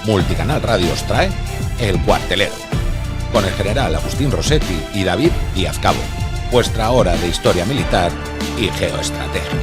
Multicanal Radio os trae El Cuartelero, con el general Agustín Rossetti y David Díaz Cabo, vuestra hora de historia militar y geoestrategia.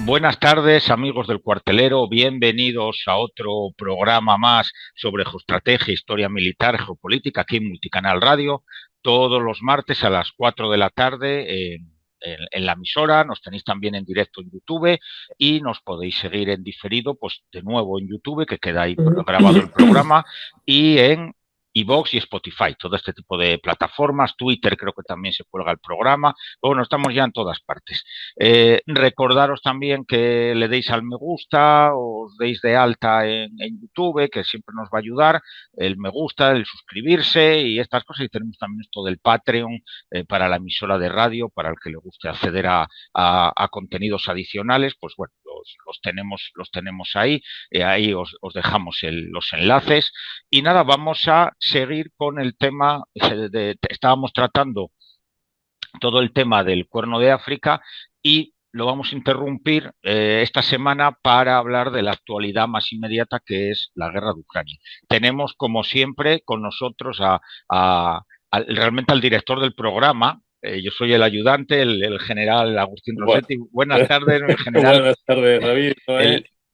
Buenas tardes, amigos del Cuartelero, bienvenidos a otro programa más sobre geoestrategia, historia militar, geopolítica, aquí en Multicanal Radio, todos los martes a las 4 de la tarde en la emisora. Nos tenéis también en directo en YouTube y nos podéis seguir en diferido, pues de nuevo en YouTube, que queda ahí grabado el programa, y en iVoox y Spotify, todo este tipo de plataformas. Twitter creo que también se cuelga el programa. Bueno, estamos ya en todas partes. Recordaros también que le deis al me gusta, os deis de alta en YouTube, que siempre nos va a ayudar, el me gusta, el suscribirse y estas cosas. Y tenemos también esto del Patreon para la emisora de radio, para el que le guste acceder a contenidos adicionales, pues bueno, los tenemos ahí. Ahí os dejamos los enlaces. Y nada, vamos a seguir con el tema. Estábamos tratando todo el tema del Cuerno de África y lo vamos a interrumpir esta semana para hablar de la actualidad más inmediata, que es la guerra de Ucrania. Tenemos, como siempre, con nosotros realmente al director del programa. Yo soy el ayudante, el general Agustín Rossetti. Bueno. Buenas tardes, mi general. Buenas tardes, David.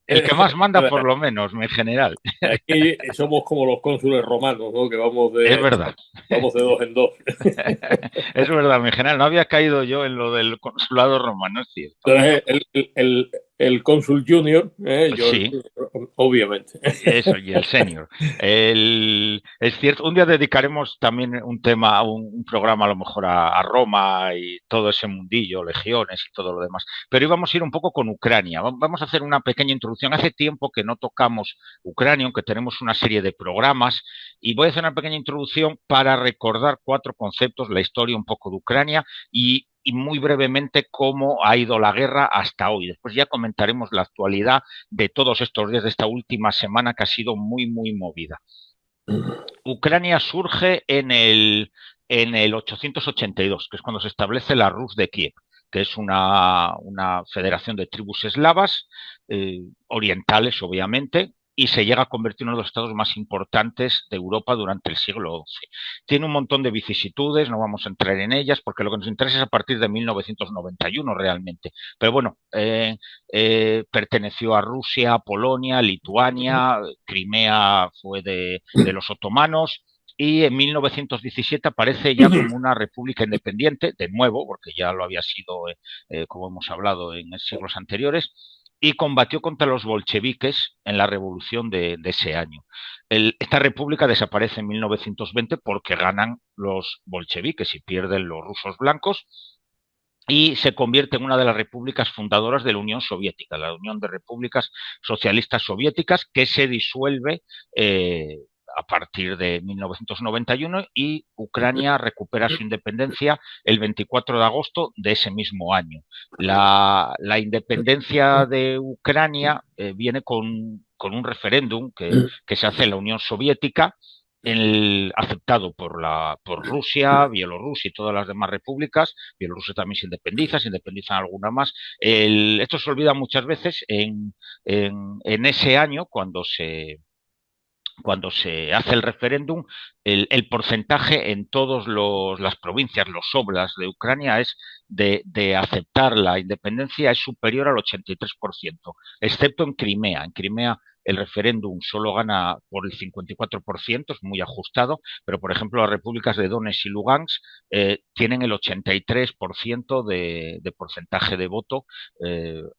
El que más manda, por lo menos, mi general. Aquí somos como los cónsules romanos, ¿no? Que vamos de... Es verdad. Vamos de dos en dos. Es verdad, mi general. No había caído yo en lo del consulado romano, es cierto. Entonces, el cónsul junior, yo, sí, obviamente. Eso, y el senior. Es cierto, un día dedicaremos también un tema, un programa a lo mejor a Roma y todo ese mundillo, legiones y todo lo demás. Pero íbamos a ir un poco con Ucrania. Vamos a hacer una pequeña introducción. Hace tiempo que no tocamos Ucrania, aunque tenemos una serie de programas, y voy a hacer una pequeña introducción para recordar 4 conceptos, la historia un poco de Ucrania y muy brevemente cómo ha ido la guerra hasta hoy. Después ya comentaremos la actualidad de todos estos días, de esta última semana que ha sido muy, muy movida. Ucrania surge en el 882, que es cuando se establece la Rus de Kiev, que es una federación de tribus eslavas, orientales obviamente, y se llega a convertir en uno de los estados más importantes de Europa durante el siglo XI. Tiene un montón de vicisitudes, no vamos a entrar en ellas, porque lo que nos interesa es a partir de 1991 realmente. Pero bueno, perteneció a Rusia, Polonia, Lituania, Crimea fue de los otomanos, y en 1917 aparece ya como una república independiente, de nuevo, porque ya lo había sido, como hemos hablado, en siglos anteriores, y combatió contra los bolcheviques en la revolución de ese año. Esta república desaparece en 1920 porque ganan los bolcheviques y pierden los rusos blancos, y se convierte en una de las repúblicas fundadoras de la Unión Soviética, la Unión de Repúblicas Socialistas Soviéticas, que se disuelve a partir de 1991, y Ucrania recupera su independencia el 24 de agosto de ese mismo año. La independencia de Ucrania viene con un referéndum que se hace en la Unión Soviética, aceptado por Rusia, Bielorrusia y todas las demás repúblicas. Bielorrusia también se independizan alguna más. Esto se olvida muchas veces en ese año, cuando se hace el referéndum, el porcentaje en todas las provincias, los oblasts de Ucrania, es de aceptar la independencia es superior al 83%, excepto en Crimea. En Crimea el referéndum solo gana por el 54%, es muy ajustado, pero por ejemplo las repúblicas de Donetsk y Lugansk tienen el 83% de porcentaje de voto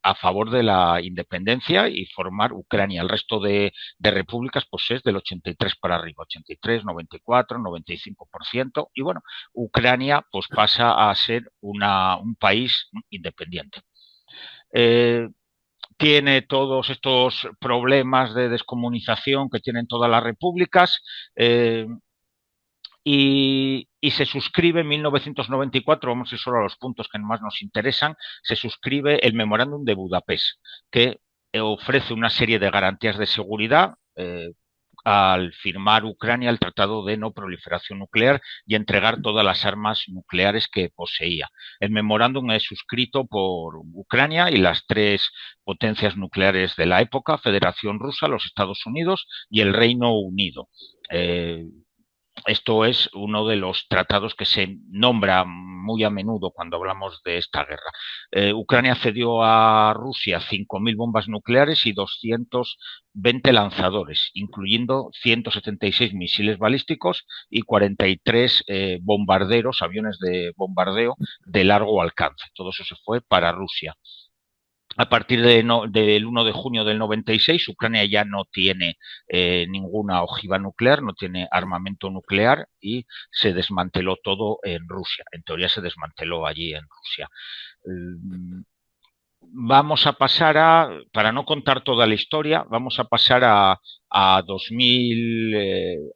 a favor de la independencia y formar Ucrania. El resto de repúblicas pues es del 83 para arriba, 83, 94, 95%, y bueno, Ucrania pues pasa a ser un país independiente. Tiene todos estos problemas de descomunización que tienen todas las repúblicas, y se suscribe en 1994, vamos a ir solo a los puntos que más nos interesan, se suscribe el Memorándum de Budapest, que ofrece una serie de garantías de seguridad al firmar Ucrania el Tratado de No Proliferación Nuclear y entregar todas las armas nucleares que poseía. El memorándum es suscrito por Ucrania y las tres potencias nucleares de la época: Federación Rusa, los Estados Unidos y el Reino Unido. Esto es uno de los tratados que se nombra muy a menudo cuando hablamos de esta guerra. Ucrania cedió a Rusia 5.000 bombas nucleares y 220 lanzadores, incluyendo 176 misiles balísticos y 43 bombarderos, aviones de bombardeo de largo alcance. Todo eso se fue para Rusia. A partir del 1 de junio del 96, Ucrania ya no tiene ninguna ojiva nuclear, no tiene armamento nuclear y se desmanteló todo en Rusia. En teoría se desmanteló allí en Rusia. Vamos a pasar para no contar toda la historia, vamos a pasar a 2000,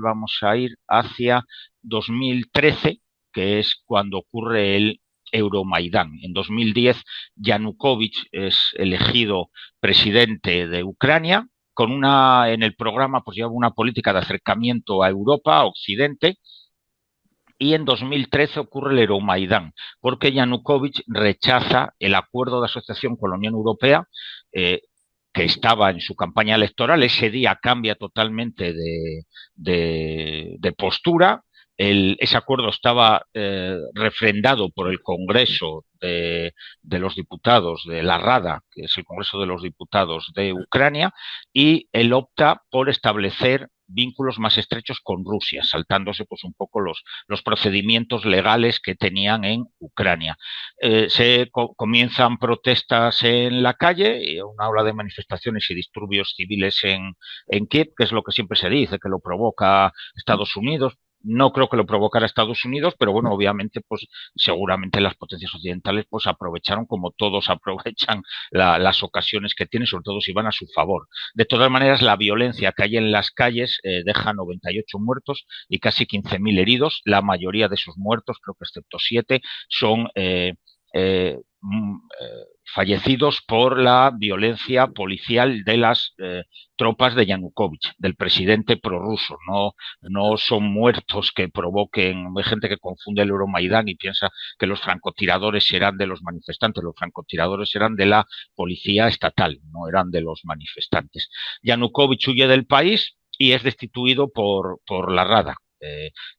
vamos a ir hacia 2013, que es cuando ocurre el Euromaidán. En 2010, Yanukovych es elegido presidente de Ucrania, en el programa pues lleva una política de acercamiento a Europa, a Occidente, y en 2013 ocurre el Euromaidán, porque Yanukovych rechaza el acuerdo de asociación con la Unión Europea, que estaba en su campaña electoral. Ese día cambia totalmente de postura. Ese acuerdo estaba refrendado por el Congreso de los Diputados de la Rada, que es el Congreso de los Diputados de Ucrania, y él opta por establecer vínculos más estrechos con Rusia, saltándose pues un poco los procedimientos legales que tenían en Ucrania. Comienzan protestas en la calle, una ola de manifestaciones y disturbios civiles en Kiev, que es lo que siempre se dice, que lo provoca Estados Unidos. No creo que lo provocara Estados Unidos, pero bueno, obviamente, pues seguramente las potencias occidentales pues aprovecharon, como todos aprovechan las ocasiones que tienen, sobre todo si van a su favor. De todas maneras, la violencia que hay en las calles deja 98 muertos y casi 15.000 heridos. La mayoría de esos muertos, creo que excepto 7, son fallecidos por la violencia policial de las tropas de Yanukovych, del presidente prorruso. No son muertos que provoquen. Hay gente que confunde el Euromaidán y piensa que los francotiradores serán de los manifestantes. Los francotiradores eran de la policía estatal, no eran de los manifestantes. Yanukovych huye del país y es destituido por la Rada.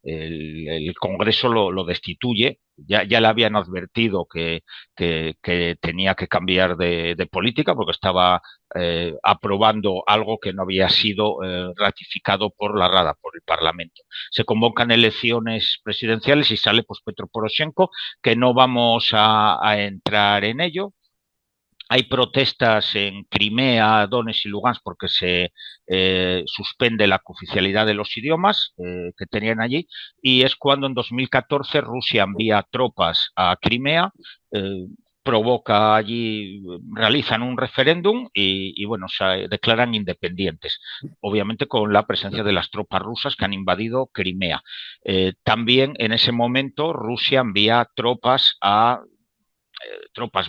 El Congreso lo destituye. Ya le habían advertido que tenía que cambiar de política, porque estaba aprobando algo que no había sido ratificado por la Rada, por el Parlamento. Se convocan elecciones presidenciales y sale pues Petro Poroshenko, que no vamos a entrar en ello. Hay protestas en Crimea, Donetsk y Lugansk porque se suspende la cooficialidad de los idiomas que tenían allí, y es cuando en 2014 Rusia envía tropas a Crimea, provoca allí, realizan un referéndum y bueno, se declaran independientes, obviamente con la presencia de las tropas rusas que han invadido Crimea. También en ese momento Rusia envía tropas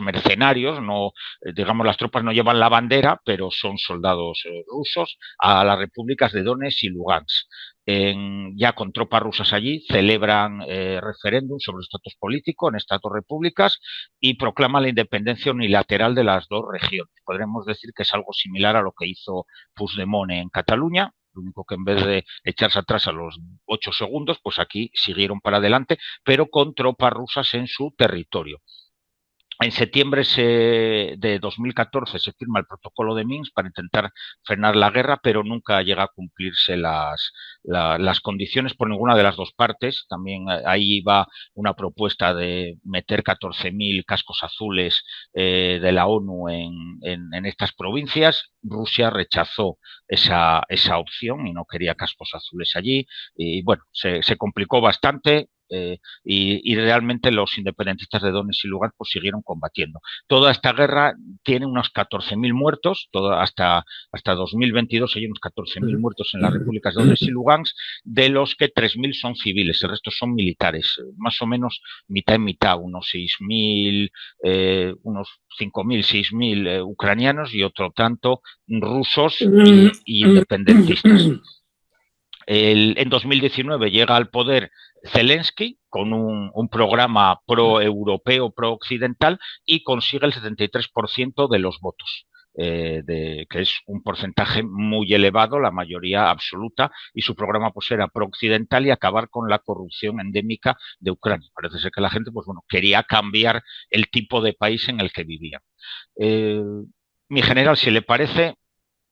mercenarios, no, digamos, las tropas no llevan la bandera, pero son soldados rusos, a las repúblicas de Donetsk y Lugansk. Ya con tropas rusas allí, celebran referéndum sobre el estatus político en estas dos repúblicas y proclaman la independencia unilateral de las dos regiones. Podremos decir que es algo similar a lo que hizo Puigdemont en Cataluña. Lo único que en vez de echarse atrás a los 8 segundos, pues aquí siguieron para adelante, pero con tropas rusas en su territorio. En septiembre de 2014 se firma el protocolo de Minsk para intentar frenar la guerra, pero nunca llega a cumplirse las condiciones por ninguna de las dos partes. También ahí va una propuesta de meter 14.000 cascos azules de la ONU en estas provincias. Rusia rechazó esa opción y no quería cascos azules allí. Y bueno, se complicó bastante. y realmente los independentistas de Donetsk y Lugansk pues siguieron combatiendo. Toda esta guerra tiene unos 14.000 muertos, hasta 2022 hay unos 14.000 muertos en las repúblicas de Donetsk y Lugansk, de los que 3.000 son civiles, el resto son militares, más o menos mitad en mitad, unos 6.000, unos 5.000, 6.000 ucranianos y otro tanto rusos y independentistas. En 2019 llega al poder Zelensky con un programa pro-europeo, pro-occidental y consigue el 73% de los votos. Que es un porcentaje muy elevado, la mayoría absoluta, y su programa pues era pro-occidental y acabar con la corrupción endémica de Ucrania. Parece ser que la gente pues bueno quería cambiar el tipo de país en el que vivía. Mi general, si le parece,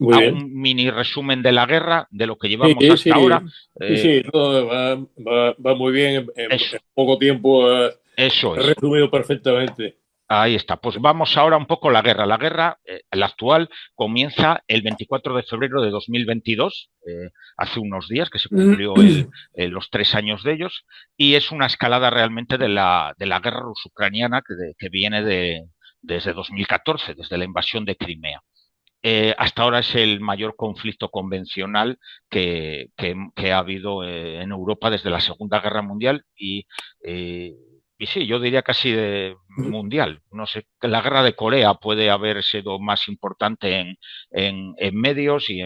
hago un mini resumen de la guerra, de lo que llevamos hasta ahora. Sí, no, va muy bien, en poco tiempo eso es. Resumido perfectamente. Ahí está. Pues vamos ahora un poco a la guerra. La guerra, la actual, comienza el 24 de febrero de 2022, hace unos días que se cumplió los 3 años de ellos, y es una escalada realmente de la guerra ruso-ucraniana que viene desde 2014, desde la invasión de Crimea. Hasta ahora es el mayor conflicto convencional que ha habido en Europa desde la Segunda Guerra Mundial y sí, yo diría casi mundial. No sé, la guerra de Corea puede haber sido más importante en medios y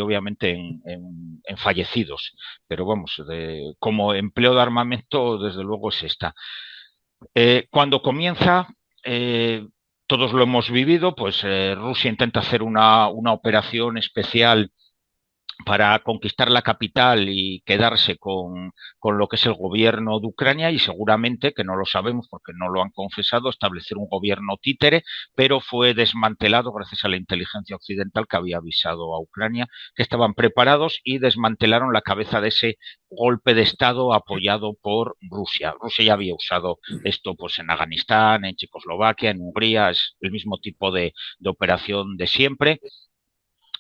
obviamente en fallecidos, pero vamos, como empleo de armamento, desde luego es esta. Cuando comienza, todos lo hemos vivido, pues Rusia intenta hacer una operación especial para conquistar la capital y quedarse con lo que es el gobierno de Ucrania y seguramente, que no lo sabemos porque no lo han confesado, establecer un gobierno títere, pero fue desmantelado gracias a la inteligencia occidental que había avisado a Ucrania que estaban preparados y desmantelaron la cabeza de ese golpe de Estado apoyado por Rusia. Rusia ya había usado esto pues en Afganistán, en Checoslovaquia, en Hungría, es el mismo tipo de operación de siempre.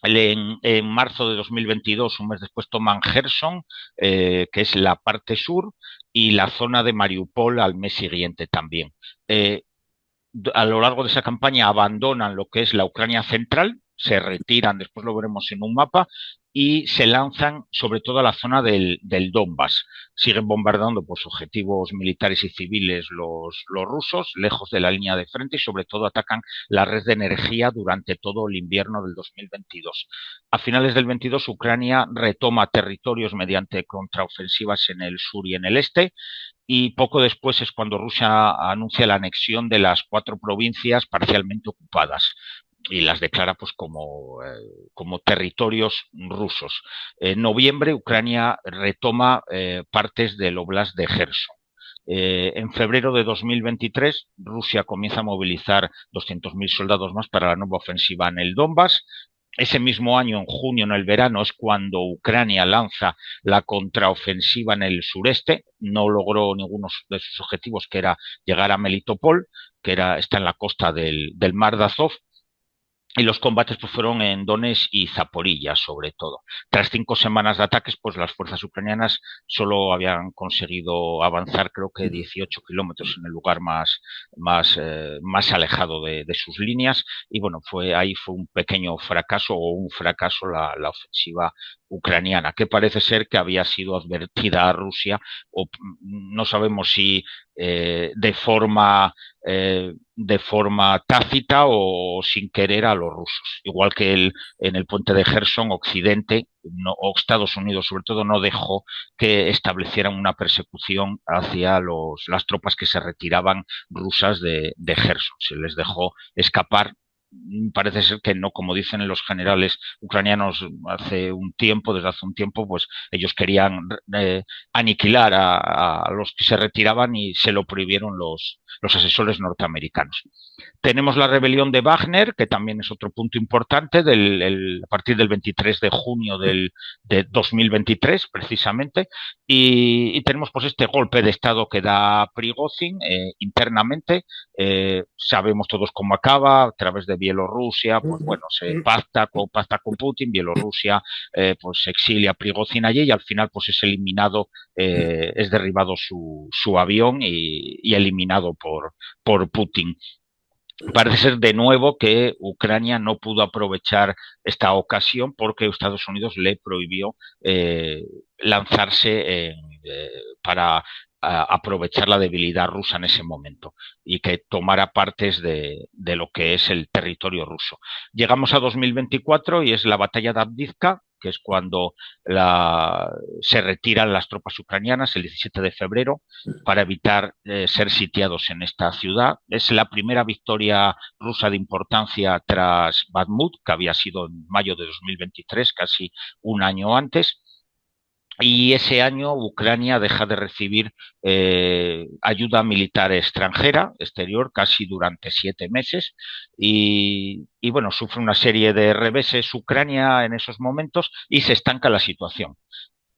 En marzo de 2022, un mes después, toman Gerson, que es la parte sur, y la zona de Mariupol al mes siguiente también. A lo largo de esa campaña abandonan lo que es la Ucrania central, se retiran, después lo veremos en un mapa, y se lanzan sobre todo a la zona del Donbass. Siguen bombardeando pues, objetivos militares y civiles los rusos, lejos de la línea de frente, y sobre todo atacan la red de energía durante todo el invierno del 2022. A finales del 22, Ucrania retoma territorios mediante contraofensivas en el sur y en el este, y poco después es cuando Rusia anuncia la anexión de las 4 provincias parcialmente ocupadas y las declara pues como territorios rusos. En noviembre Ucrania retoma partes del Oblast de Gerson. En febrero de 2023 Rusia comienza a movilizar 200.000 soldados más para la nueva ofensiva en el Donbass. Ese mismo año, en junio, en el verano, es cuando Ucrania lanza la contraofensiva en el sureste. No logró ninguno de sus objetivos, que era llegar a Melitopol, que está en la costa del Mar de Azov. Y los combates pues, fueron en Donetsk y Zaporilla, sobre todo. Tras 5 semanas de ataques, pues las fuerzas ucranianas solo habían conseguido avanzar, creo que 18 kilómetros en el lugar más alejado de sus líneas. Y bueno, ahí fue un pequeño fracaso o un fracaso la ofensiva ucraniana, que parece ser que había sido advertida a Rusia, o no sabemos si de forma tácita o sin querer a los rusos. Igual que en el puente de Gerson, Occidente o Estados Unidos sobre todo no dejó que establecieran una persecución hacia las tropas que se retiraban rusas de Gerson. Se les dejó escapar. Parece ser que no, como dicen los generales ucranianos desde hace un tiempo, pues ellos querían aniquilar a los que se retiraban y se lo prohibieron los asesores norteamericanos. Tenemos la rebelión de Wagner, que también es otro punto importante, a partir del 23 de junio de 2023, precisamente, y tenemos pues este golpe de Estado que da Prigozhin internamente. Sabemos todos cómo acaba, a través de Bielorrusia, pues bueno, se pacta con Putin, Bielorrusia pues se exilia a Prigozhin allí y al final pues es eliminado, es derribado su avión y eliminado por Putin. Parece ser de nuevo que Ucrania no pudo aprovechar esta ocasión porque Estados Unidos le prohibió lanzarse para aprovechar la debilidad rusa en ese momento y que tomara partes de lo que es el territorio ruso. Llegamos a 2024 y es la batalla de Avdiivka, que es cuando se retiran las tropas ucranianas el 17 de febrero para evitar ser sitiados en esta ciudad. Es la primera victoria rusa de importancia tras Bakhmut, que había sido en mayo de 2023, casi un año antes. Y ese año Ucrania deja de recibir ayuda militar extranjera, exterior, casi durante 7 meses. Y bueno, sufre una serie de reveses Ucrania en esos momentos y se estanca la situación.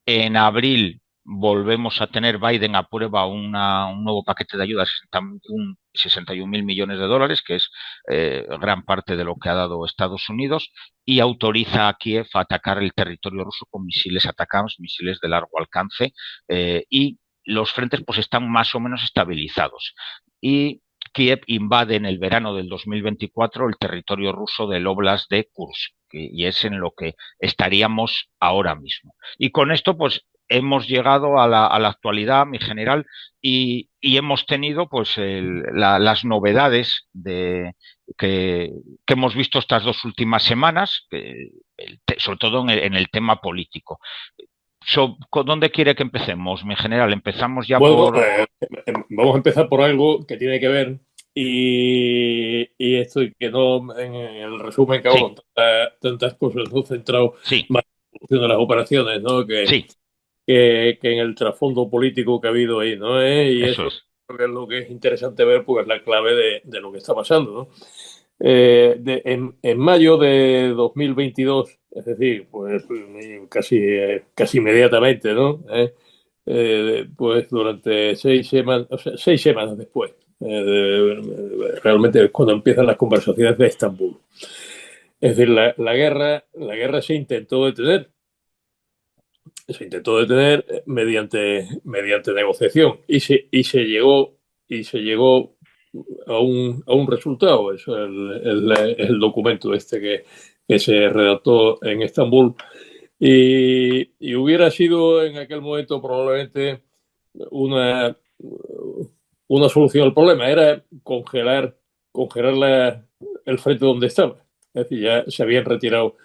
En abril volvemos a tener, Biden aprueba un nuevo paquete de ayuda, 61.000 millones de dólares, que es gran parte de lo que ha dado Estados Unidos, y autoriza a Kiev a atacar el territorio ruso con misiles ATACMS, misiles de largo alcance, y los frentes pues están más o menos estabilizados. Y Kiev invade en el verano del 2024 el territorio ruso del Oblast de Kursk, y es en lo que estaríamos ahora mismo. Y con esto, pues, hemos llegado a la actualidad, mi general, y hemos tenido, pues, las novedades que hemos visto estas 2 últimas semanas, sobre todo en el tema político. ¿Dónde quiere que empecemos, mi general? Empezamos ya por... vamos a empezar por algo que tiene que ver y esto que no en el resumen que hago con tantas cosas, no centrado más en las operaciones, ¿no? Que en el trasfondo político que ha habido ahí, ¿no? Y eso es lo que es interesante ver, porque es la clave de lo que está pasando, ¿no? En mayo de 2022, es decir, pues casi inmediatamente, ¿no? Pues durante 6 semanas, o sea, 6 semanas después, realmente es cuando empiezan las conversaciones de Estambul. Es decir, la guerra se intentó detener. Se intentó detener mediante negociación y se llegó a un resultado. Eso es el documento este que se redactó en Estambul y hubiera sido en aquel momento probablemente una solución al problema. Era congelar el frente donde estaba. Es decir, ya se habían retirado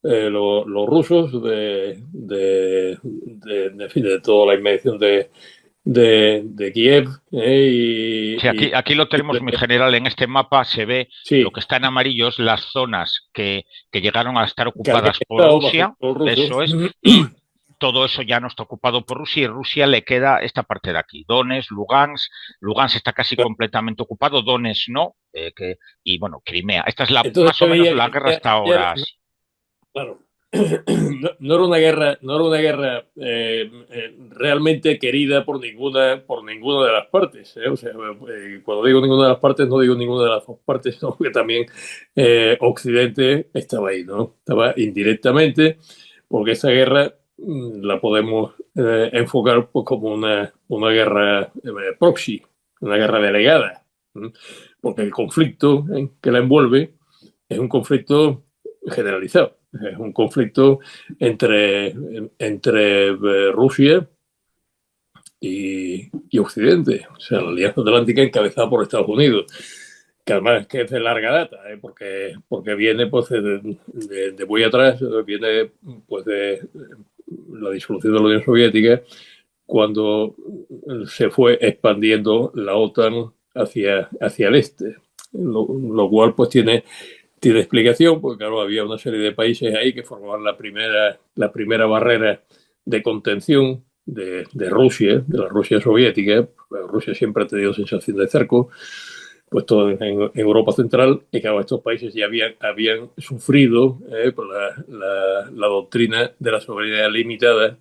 los rusos de toda la inmediación de Kiev. Aquí lo tenemos, mi general, en este mapa se ve lo que está en amarillo, es las zonas que llegaron a estar ocupadas por Rusia, eso es, y todo eso ya no está ocupado por Rusia, y Rusia le queda esta parte de aquí, Donetsk, Lugansk está casi completamente ocupado, Donetsk no, y bueno, Crimea. Esta es más o menos la guerra hasta ahora. Claro. No era una guerra realmente querida por ninguna de las partes. O sea, cuando digo ninguna de las partes, no digo ninguna de las 2 partes, sino que también Occidente estaba ahí, ¿no? Estaba indirectamente, porque esa guerra la podemos enfocar pues, como una guerra proxy, una guerra delegada, porque el conflicto que la envuelve es un conflicto generalizado. Es un conflicto entre Rusia y Occidente, o sea, la Alianza Atlántica encabezada por Estados Unidos, que además que es de larga data, porque viene pues de muy atrás, viene pues de la disolución de la Unión Soviética, cuando se fue expandiendo la OTAN hacia el este, lo cual pues tiene explicación, porque claro, había una serie de países ahí que formaban la primera barrera de contención de Rusia, de la Rusia soviética. Rusia siempre ha tenido sensación de cerco, pues todo en Europa Central, y claro, estos países ya habían sufrido por la doctrina de la soberanía limitada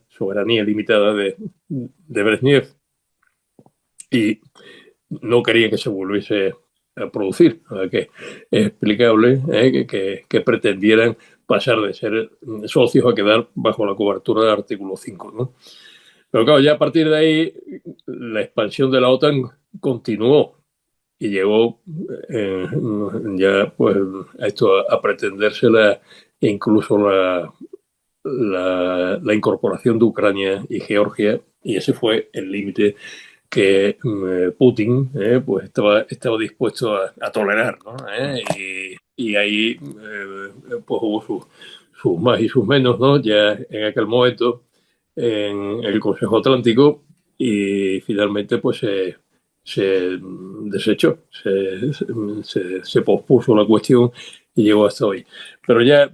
de Brezhnev, y no querían que se volviese a producir. O sea, que es explicable que pretendieran pasar de ser socios a quedar bajo la cobertura del artículo 5, ¿no? Pero claro, ya a partir de ahí la expansión de la OTAN continuó y llegó ya pues a esto a pretendérsela incluso la incorporación de Ucrania y Georgia, y ese fue el límite que Putin pues estaba dispuesto a tolerar, ¿no? Y ahí pues hubo sus más y sus menos, ¿no? Ya en aquel momento en el Consejo Atlántico, y finalmente pues se desechó, se pospuso la cuestión y llegó hasta hoy. Pero ya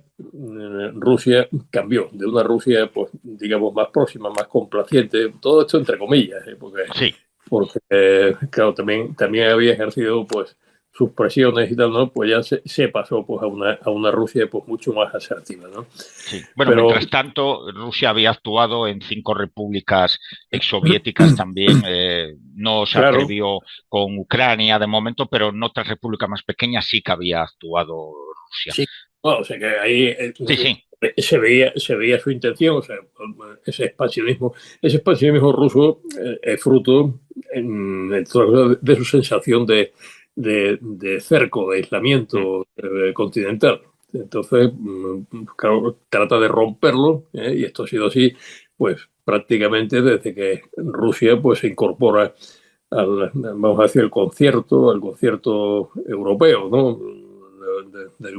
Rusia cambió de una Rusia, pues digamos, más próxima, más complaciente, todo esto entre comillas, porque, Sí. Claro, también había ejercido pues sus presiones y tal, ¿no? Pues ya se pasó pues a una Rusia pues mucho más asertiva, ¿no? Sí. Bueno, pero mientras tanto, Rusia había actuado en 5 repúblicas exsoviéticas también. No se claro, atrevió con Ucrania de momento, pero en otras repúblicas más pequeñas sí que había actuado Rusia. sí, bueno, o sea que ahí Sí, sí. se veía su intención, o sea, ese expansionismo ruso es fruto de su sensación de cerco, de aislamiento continental. Entonces, claro, trata de romperlo, y esto ha sido así, pues prácticamente desde que Rusia pues se incorpora vamos a decir, al concierto europeo, ¿no? De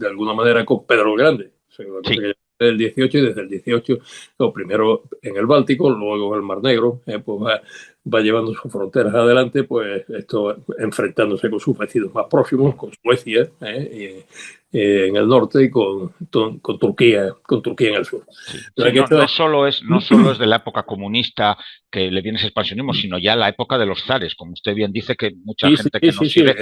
alguna manera con Pedro el Grande. O sea, una cosa Sí. que del 18, y desde el 18, lo primero en el Báltico, luego en el Mar Negro, pues va llevando sus fronteras adelante, pues esto enfrentándose con sus vecinos más próximos, con Suecia en el norte y con Turquía en el sur. Sí, O sí, sea, que no esto, solo es de la época comunista que le viene ese expansionismo, sino ya la época de los zares. Como usted bien dice, que mucha sí, gente que nos sí, sigue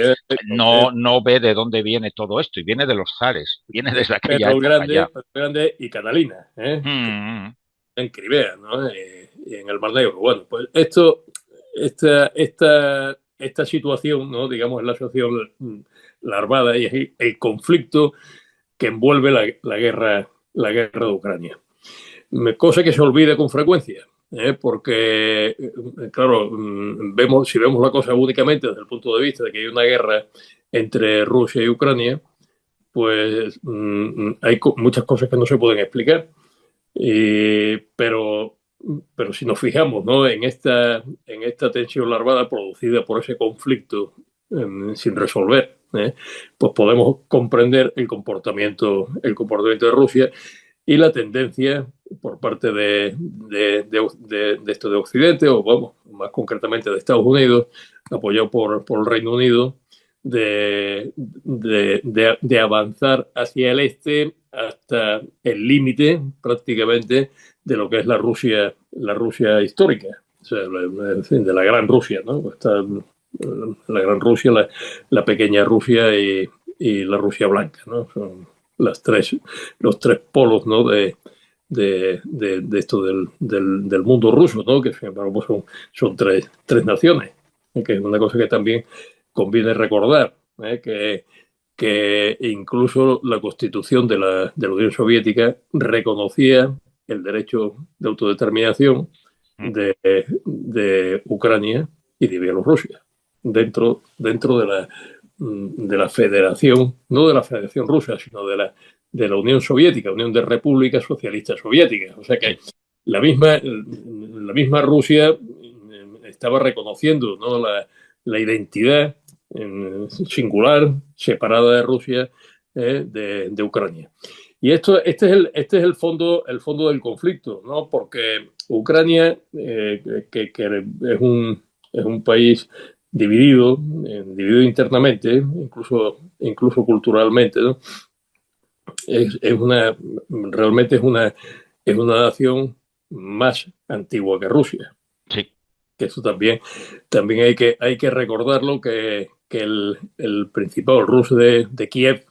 no ve de dónde viene todo esto, y viene de los zares, viene desde aquella Pedro el época ya. Grande y Catalina, en Crimea, ¿no? Y en el Mar Negro. Bueno, pues esta situación, ¿no? Digamos, es la situación larvada y es el conflicto que envuelve la guerra de Ucrania. Cosa que se olvida con frecuencia, porque, claro, si vemos la cosa únicamente desde el punto de vista de que hay una guerra entre Rusia y Ucrania, pues hay muchas cosas que no se pueden explicar. Pero si nos fijamos, ¿no? en esta tensión larvada producida por ese conflicto sin resolver, pues podemos comprender el comportamiento de Rusia y la tendencia por parte de esto de Occidente, o vamos, más concretamente de Estados Unidos, apoyado por el Reino Unido, de avanzar hacia el este hasta el límite prácticamente de lo que es la Rusia histórica, o sea, de la Gran Rusia, ¿no? Está la Gran Rusia, la pequeña Rusia y la Rusia blanca, ¿no? Son los tres polos, ¿no? de esto del mundo ruso, ¿no? Que sin embargo pues son tres naciones, que es una cosa que también conviene recordar, que incluso la constitución de la Unión Soviética reconocía el derecho de autodeterminación de Ucrania y de Bielorrusia dentro de la federación, no de la Federación Rusa, sino de la Unión Soviética, Unión de Repúblicas Socialistas Soviéticas. O sea que la misma Rusia estaba reconociendo, ¿no? la identidad singular, separada de Rusia, de Ucrania. Y este es el fondo del conflicto, ¿no? Porque Ucrania, que es un país dividido internamente, incluso culturalmente, ¿no? Realmente es una nación más antigua que Rusia. Sí. Que eso también hay que recordarlo, que el Principado ruso de Kiev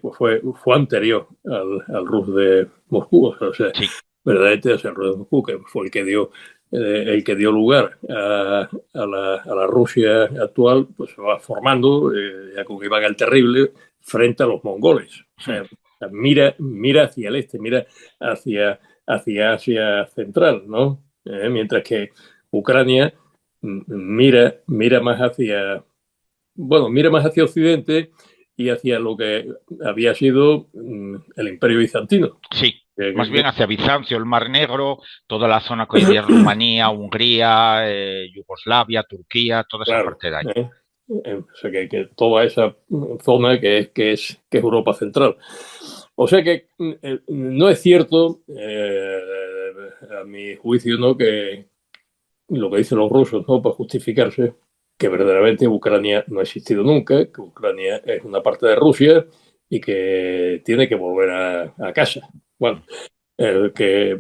pues fue anterior al Rus de Moscú. O sea, Sí. verdaderamente, o sea, el Rus de Moscú, que fue el que dio el que dio lugar a la Rusia actual, pues se va formando, ya con Iván el Terrible, frente a los mongoles. O sea, mira hacia el este, mira hacia Asia Central, ¿no? Mientras que Ucrania mira más hacia Occidente y hacia lo que había sido el Imperio Bizantino. Sí, más bien hacia Bizancio, el Mar Negro, toda la zona que hoy día es Rumanía, Hungría, Yugoslavia, Turquía, toda esa parte de ahí. O sea, que toda esa zona que es Europa Central. O sea que no es cierto, a mi juicio, ¿no?, que lo que dicen los rusos, ¿no?, para justificarse, que verdaderamente Ucrania no ha existido nunca, que Ucrania es una parte de Rusia y que tiene que volver a casa. Bueno, que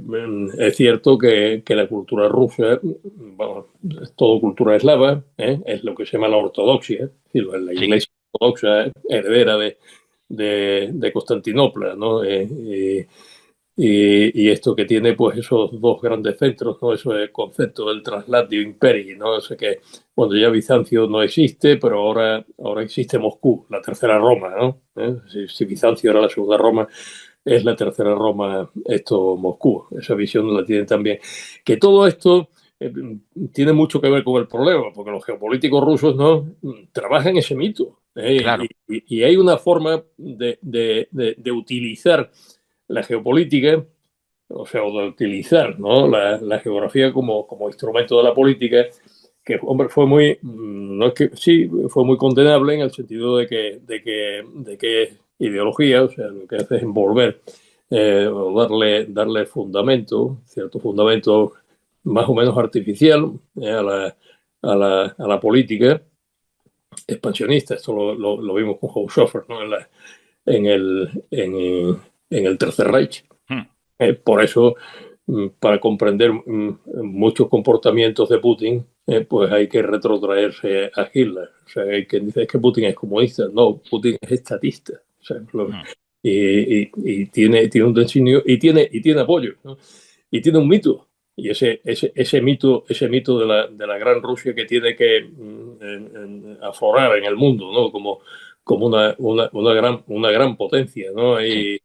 es cierto que la cultura rusa, bueno, es todo cultura eslava, es lo que se llama la ortodoxia, es decir, la iglesia ortodoxa heredera de Constantinopla, ¿no? Y esto que tiene, pues, esos dos grandes centros, ¿no? Eso es el concepto del Translatio Imperii, ¿no? O sea que, bueno, ya Bizancio no existe, pero ahora existe Moscú, la tercera Roma, ¿no? Si Bizancio era la segunda Roma, es la tercera Roma, Moscú. Esa visión la tienen también. Que todo esto tiene mucho que ver con el problema, porque los geopolíticos rusos, ¿no?, trabajan ese mito. Claro. Y hay una forma de utilizar la geopolítica, o sea, o de utilizar, ¿no?, la geografía como instrumento de la política, que, hombre, fue muy, no es que sí, fue muy condenable en el sentido de que ideología, o sea, lo que hace es envolver, o darle fundamento, cierto fundamento más o menos artificial, a la política expansionista. Esto lo vimos con Haushofer, ¿no?, en el Tercer Reich. Por eso, para comprender muchos comportamientos de Putin, pues hay que retrotraerse a Hitler. O sea, hay quien dice que Putin es comunista. No, Putin es estatista. O sea, y tiene un designio y tiene apoyo, ¿no? Y tiene un mito. Y ese mito de la gran Rusia que tiene que aflorar en el mundo, ¿no?, como una gran potencia, ¿no? Y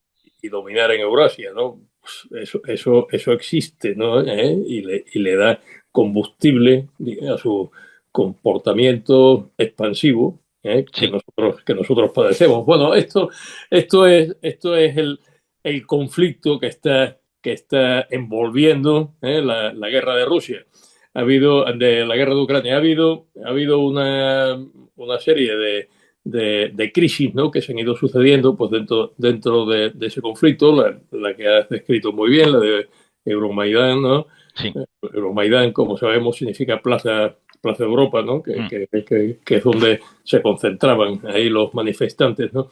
dominar en Eurasia, ¿no? Pues eso existe, ¿no? Y le da combustible a su comportamiento expansivo, que nosotros padecemos. Bueno, esto es el conflicto que está envolviendo la guerra de Rusia. La guerra de Ucrania. Ha habido una serie de crisis, ¿no?, que se han ido sucediendo, pues, dentro de ese conflicto, la que has descrito muy bien, la de Euromaidán, ¿no? Sí. Euromaidán, como sabemos, significa Plaza de Europa, ¿no?, que es donde se concentraban ahí los manifestantes, ¿no?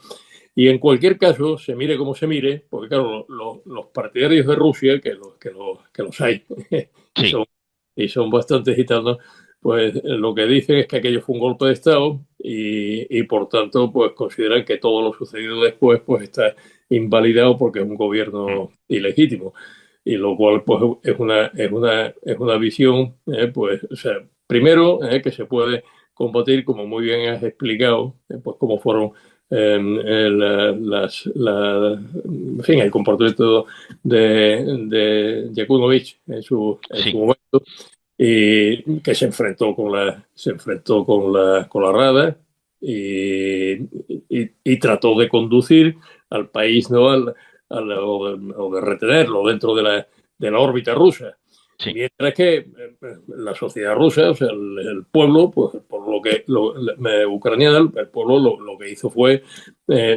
Y en cualquier caso, se mire como se mire, porque claro, los partidarios de Rusia, que los hay, y son bastantes gitanos, pues lo que dicen es que aquello fue un golpe de Estado y por tanto, pues consideran que todo lo sucedido después, pues, está invalidado porque es un gobierno ilegítimo. Y lo cual, pues, es una visión, pues, o sea, primero, que se puede combatir, como muy bien has explicado, pues cómo fueron en fin, el comportamiento de Yakunovich en su momento, y que se enfrentó con la Rada y trató de conducir al país, ¿no?, o de retenerlo dentro de la órbita rusa. Sí. Mientras que la sociedad rusa, o sea, el pueblo, pues, por ucraniano, el pueblo lo que hizo fue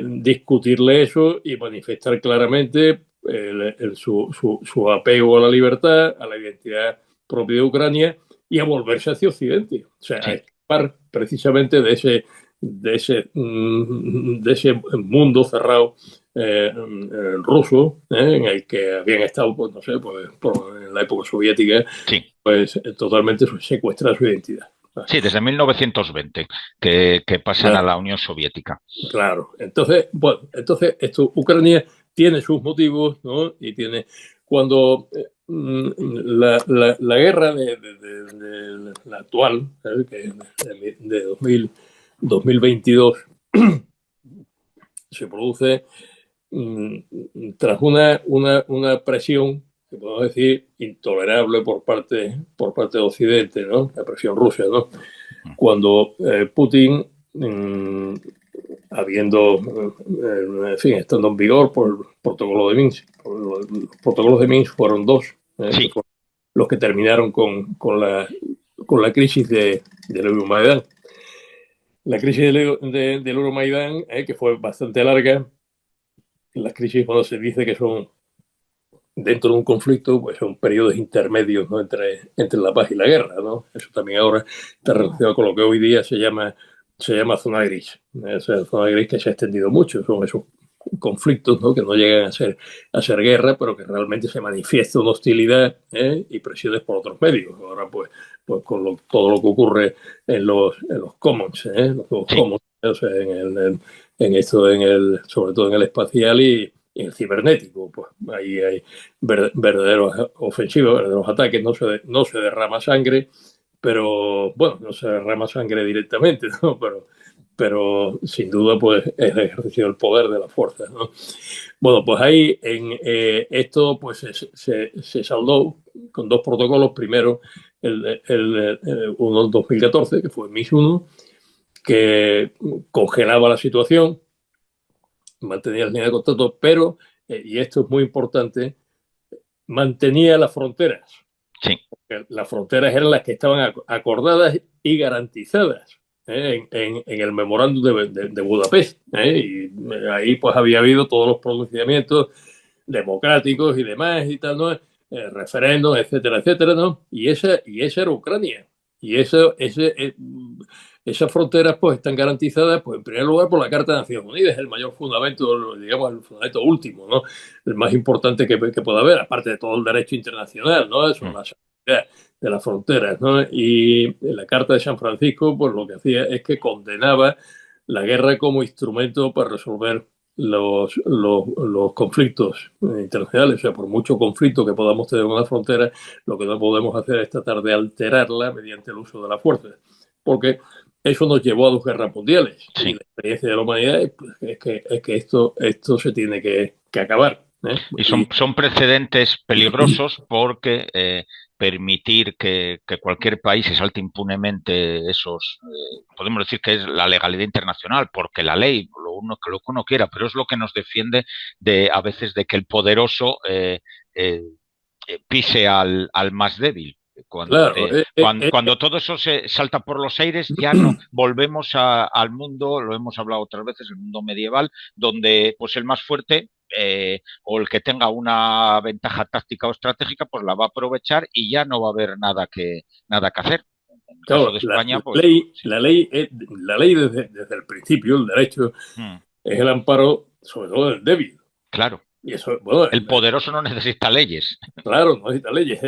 discutirle eso y manifestar claramente su apego a la libertad, a la identidad propia de Ucrania y a volverse hacia Occidente. O sea, a escapar precisamente de ese mundo cerrado ruso, en el que habían estado, pues, no sé, pues, en la época soviética, pues, totalmente secuestrada su identidad. Sí, desde 1920 que pasan a la Unión Soviética. Claro. Entonces, Ucrania tiene sus motivos, ¿no? Y cuando la guerra de la actual, ¿sabes? Que de 2022 se produce tras una presión, que podemos decir, intolerable por parte de Occidente, ¿no? La presión rusa, ¿no? Cuando Putin, en fin, estando en vigor por el protocolo de Minsk, los protocolos de Minsk fueron dos, Sí. que fueron los que terminaron con la crisis del Euromaidán. La crisis del Euromaidán, que fue bastante larga, las crisis cuando se dice que son dentro de un conflicto, pues son periodos intermedios, ¿no? entre la paz y la guerra, ¿no? Eso también ahora está relacionado con lo que hoy día se llama zona gris. Esa zona gris que se ha extendido mucho, son esos conflictos, ¿no? Que no llegan a ser guerra, pero que realmente se manifiesta una hostilidad, y presiones por otros medios. Ahora, pues con todo lo que ocurre en los commons, los commons, o sea, sobre todo en el espacial y en el cibernético, pues ahí hay verdaderos ofensivos, verdaderos ataques, no se derrama sangre, pero bueno, no se derrama sangre directamente, ¿no? Pero sin duda pues es el ejercicio del poder de las fuerzas, ¿no? Bueno, pues ahí esto pues se saldó con dos protocolos. Primero uno en 2014, que fue el MIS-1, que congelaba la situación, mantenía la línea de contacto, pero, y esto es muy importante, mantenía las fronteras. Sí. Las fronteras eran las que estaban acordadas y garantizadas en el memorándum de Budapest. Y ahí pues había habido todos los pronunciamientos democráticos y demás y tal, ¿no? Referendos, etcétera, etcétera, ¿no? Y esa era Ucrania. Y esas fronteras pues están garantizadas, pues en primer lugar por la Carta de Naciones Unidas, el mayor fundamento, digamos, el fundamento último, ¿no? El más importante que pueda haber, aparte de todo el derecho internacional, ¿no? Eso, la seguridad de las fronteras, ¿no? Y la Carta de San Francisco, pues lo que hacía es que condenaba la guerra como instrumento para resolver los conflictos internacionales. O sea, por mucho conflicto que podamos tener en una frontera, lo que no podemos hacer es tratar de alterarla mediante el uso de la fuerza, porque eso nos llevó a dos guerras mundiales. Sí. Y la experiencia de la humanidad es que esto se tiene que acabar. Y son precedentes peligrosos porque permitir que cualquier país se salte impunemente podemos decir que es la legalidad internacional, porque la ley, lo que uno quiera, pero es lo que nos defiende a veces de que el poderoso pise al más débil. Cuando todo eso se salta por los aires, ya no volvemos al mundo, lo hemos hablado otras veces, el mundo medieval, donde pues el más fuerte o el que tenga una ventaja táctica o estratégica, pues la va a aprovechar y ya no va a haber nada que hacer. En el caso de España, la ley desde el principio, el derecho, es el amparo sobre todo del débil. Claro. Y eso, bueno, el poderoso no necesita leyes. Claro, no necesita leyes.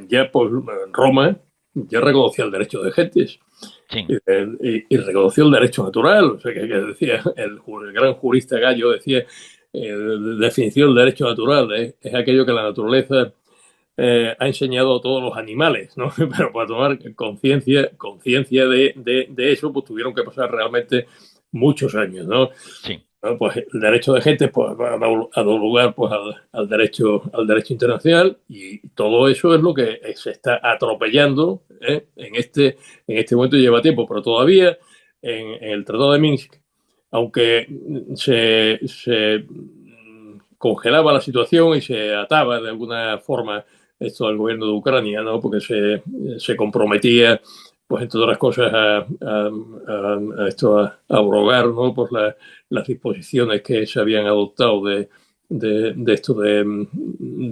Ya pues, Roma ya reconocía el derecho de gentes. Sí. Y reconoció el derecho natural. O sea, que decía el gran jurista Gallo, decía, definición del derecho natural es aquello que la naturaleza ha enseñado a todos los animales, ¿no? Pero para tomar conciencia de eso, pues tuvieron que pasar realmente muchos años, ¿no? Sí. Bueno, pues el derecho de gente pues, ha dado lugar pues, al derecho internacional, y todo eso es lo que se está atropellando en este momento. Lleva tiempo, pero todavía en el Tratado de Minsk, aunque se congelaba la situación y se ataba de alguna forma esto al gobierno de Ucrania, ¿no? Porque se comprometía, pues entre otras cosas, a abrogar, ¿no? Pues las disposiciones que se habían adoptado de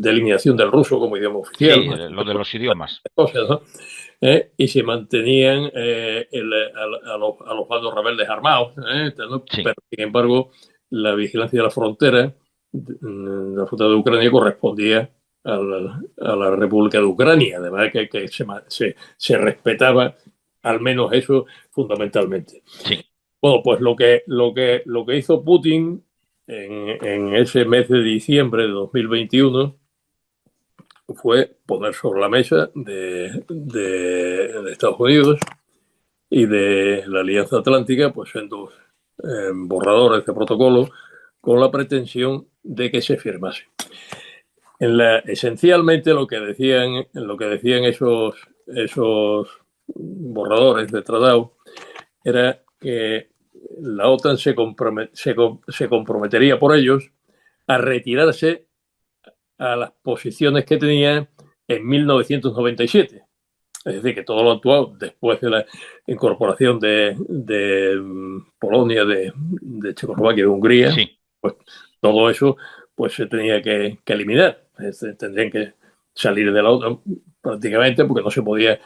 eliminación del ruso como idioma oficial. Sí, lo de los idiomas. Cosas, ¿no? Y se mantenían a los bandos rebeldes armados, ¿no? Sí. Pero sin embargo la vigilancia de la frontera de Ucrania correspondía a la República de Ucrania, además que se respetaba al menos eso fundamentalmente. Sí. Bueno, pues lo que hizo Putin en ese mes de diciembre de 2021 fue poner sobre la mesa de Estados Unidos y de la Alianza Atlántica, pues en dos borradores de protocolo con la pretensión de que se firmase. Esencialmente lo que decían esos borradores de tratado era que la OTAN se comprometería por ellos a retirarse a las posiciones que tenía en 1997. Es decir, que todo lo actuado después de la incorporación de Polonia, de Checoslovaquia, de Hungría, Sí. pues todo eso pues se tenía que eliminar. Tendrían que salir de la OTAN prácticamente porque no se podía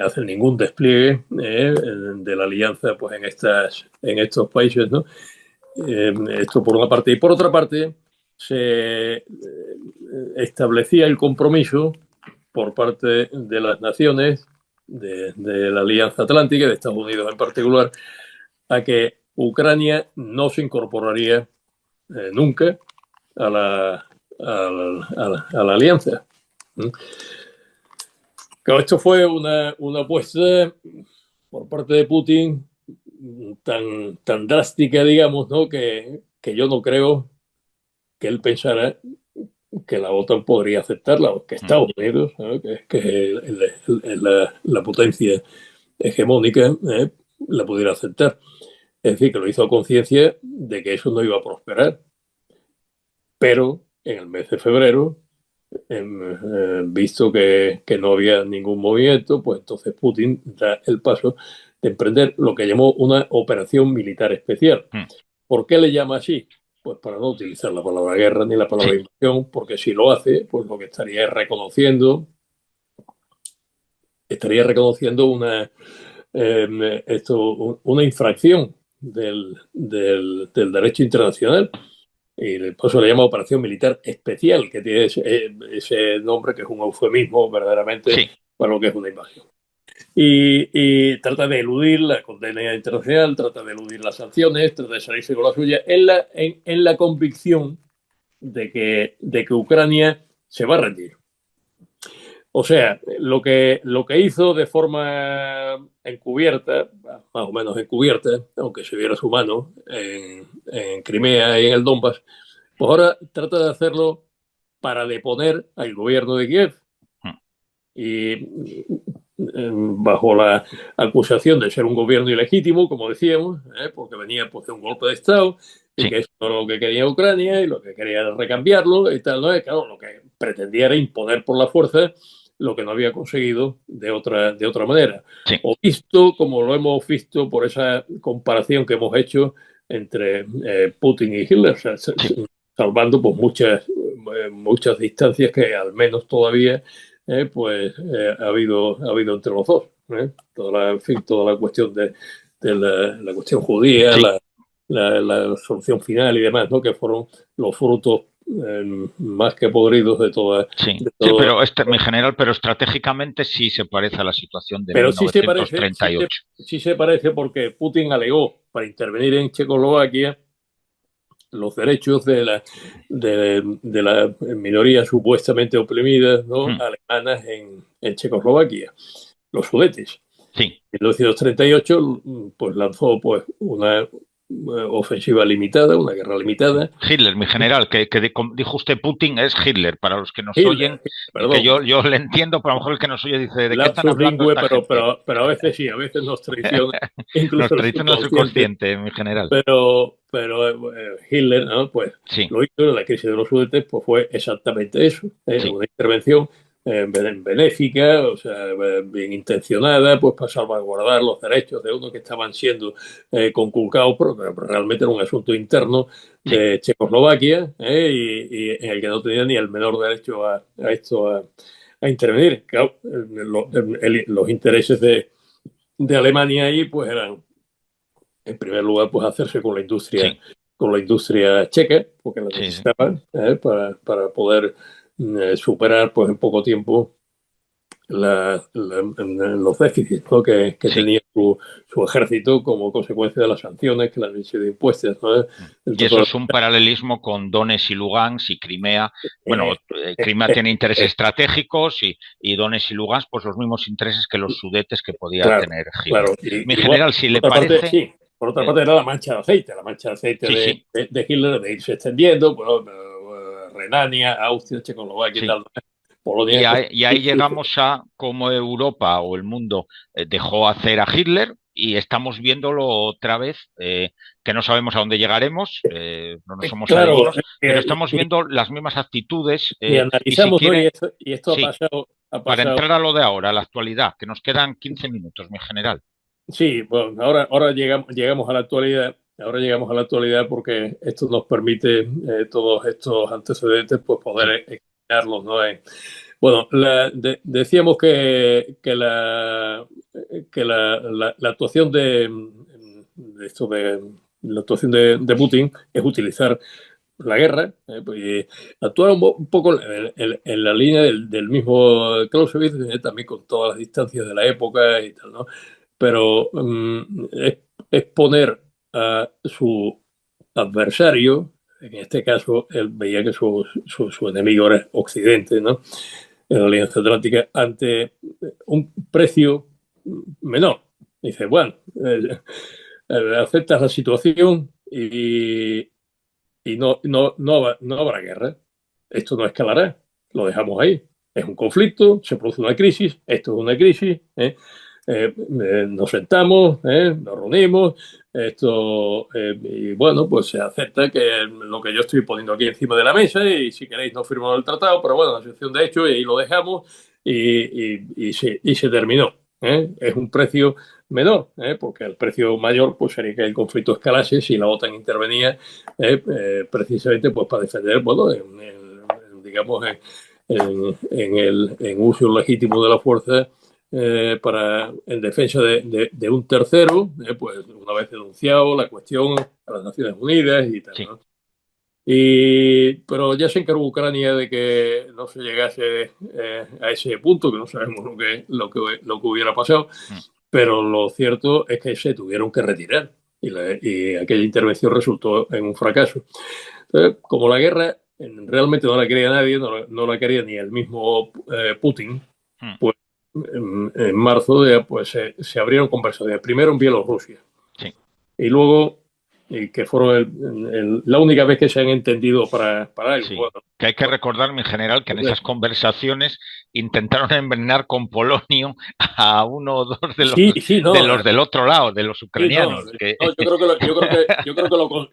hacer ningún despliegue de la alianza pues en estos países, ¿no? Esto por una parte. Y por otra parte, se establecía el compromiso por parte de las naciones de la Alianza Atlántica, de Estados Unidos en particular, a que Ucrania no se incorporaría nunca a la alianza. Claro, esto fue una apuesta por parte de Putin tan drástica, digamos, ¿no? que yo no creo que él pensara que la OTAN podría aceptarla, o que Estados Unidos, ¿no? que es la potencia hegemónica, la pudiera aceptar. Es decir, que lo hizo a conciencia de que eso no iba a prosperar. Pero en el mes de febrero, visto que no había ningún movimiento, pues entonces Putin da el paso de emprender lo que llamó una operación militar especial. ¿Por qué le llama así? Pues para no utilizar la palabra guerra ni la palabra invasión, porque si lo hace, pues lo que estaría reconociendo una infracción del derecho internacional. Y por eso le llama Operación Militar Especial, que tiene ese nombre que es un eufemismo verdaderamente para lo que es una invasión. Y trata de eludir la condena internacional, trata de eludir las sanciones, trata de salirse con la suya en la convicción de que Ucrania se va a rendir. O sea, lo que hizo de forma encubierta, más o menos encubierta, aunque se viera su mano en Crimea y en el Donbass, pues ahora trata de hacerlo para deponer al gobierno de Kiev. Y bajo la acusación de ser un gobierno ilegítimo, como decíamos, porque venía pues, de un golpe de Estado, y que eso no era lo que quería Ucrania, y lo que quería era recambiarlo, y tal, ¿no? Y claro, lo que pretendía era imponer por la fuerza lo que no había conseguido de otra manera. O visto, como lo hemos visto por esa comparación que hemos hecho entre Putin y Hitler, o sea, salvando pues, muchas distancias que al menos todavía ha habido entre los dos. Toda la cuestión de la cuestión judía, la solución final y demás, ¿no? Que fueron los frutos más que podridos de toda... pero en general, pero estratégicamente sí se parece a la situación de 1938. Sí se parece porque Putin alegó para intervenir en Checoslovaquia los derechos de la minoría supuestamente oprimidas, ¿no? alemanas en Checoslovaquia, los sudetes. En 1938 pues, lanzó pues, una ofensiva limitada, una guerra limitada. Hitler, mi general, que dijo usted Putin es Hitler, para los que nos oyen, que yo le entiendo, pero a lo mejor el que nos oye dice, ¿de qué están hablando esta gente? Pero a veces sí, a veces nos traiciona incluso nos traiciona el subconsciente, mi general. Pero Hitler, ¿no? Pues lo hizo en la crisis de los Sudetes, pues fue exactamente eso, una intervención benéfica, o sea, bien intencionada, pues para salvaguardar los derechos de unos que estaban siendo conculcados, pero realmente era un asunto interno de Checoslovaquia y en el que no tenía ni el menor derecho a intervenir. Claro, los intereses de Alemania ahí pues eran, en primer lugar, pues hacerse con la industria checa, porque la necesitaban para poder superar pues en poco tiempo los déficits, ¿no? que Sí. tenía su ejército como consecuencia de las sanciones que le habían sido impuestas, ¿no? Y eso Entonces, es un paralelismo con Donetsk y Lugansk y Crimea. Bueno, eh, Crimea eh, tiene intereses eh, estratégicos y Donetsk y Lugansk, pues los mismos intereses que los Sudetes que podía claro, tener claro. Hitler. Mi Bueno, general, si por le otra parte, parece, sí. Por otra parte era la mancha de aceite sí, sí, de Hitler de irse extendiendo, bueno, Renania, Austria, Checoslovaquia y sí. tal, Polonia, pues, Y ahí llegamos a cómo Europa o el mundo dejó hacer a Hitler y estamos viéndolo otra vez, que no sabemos a dónde llegaremos, no nos somos claro, adivinos, pero estamos viendo las mismas actitudes si y si analizamos, ¿no? quiere, Y esto sí, ha para pasado. entrar a lo de ahora, a la actualidad, que nos quedan 15 minutos, mi general. Sí, bueno, ahora llegamos a la actualidad. Ahora llegamos a la actualidad porque esto nos permite todos estos antecedentes, pues Sí, poder examinarlos, ¿no? Bueno, decíamos la actuación de esto de la actuación de Putin es utilizar la guerra, pues, actuar un poco en la línea del mismo Clausewitz, también con todas las distancias de la época y tal, ¿no? Pero es poner a su adversario, en este caso él veía que su enemigo era Occidente, ¿no? En la Alianza Atlántica, ante un precio menor. Dice, bueno, aceptas la situación y no habrá guerra. Esto no escalará, lo dejamos ahí. Es un conflicto, se produce una crisis, esto es una crisis, nos sentamos, nos reunimos, y bueno, pues se acepta que lo que yo estoy poniendo aquí encima de la mesa y si queréis no firmamos el tratado, pero bueno, la sección de hecho y ahí lo dejamos y se terminó. Es un precio menor, porque el precio mayor pues sería que el conflicto escalase si la OTAN intervenía precisamente pues para defender, bueno, digamos, en uso legítimo de la fuerza en defensa de un tercero, pues una vez denunciado la cuestión a las Naciones Unidas y tal, sí. ¿no? Pero ya se encargó Ucrania de que no se llegase a ese punto, que no sabemos lo que hubiera pasado, Mm. pero lo cierto es que se tuvieron que retirar y aquella intervención resultó en un fracaso. Entonces, como la guerra realmente no la quería nadie, no la quería ni el mismo Putin, Mm. pues en marzo pues, se abrieron conversaciones, primero en Bielorrusia Sí. y luego que fueron la única vez que se han entendido para algo. Sí, Bueno, que hay que recordar, mi general, que en pues, esas conversaciones intentaron envenenar con polonio a uno o dos sí, sí, de no, los del otro lado, de los sí, no, ucranianos. Que, no,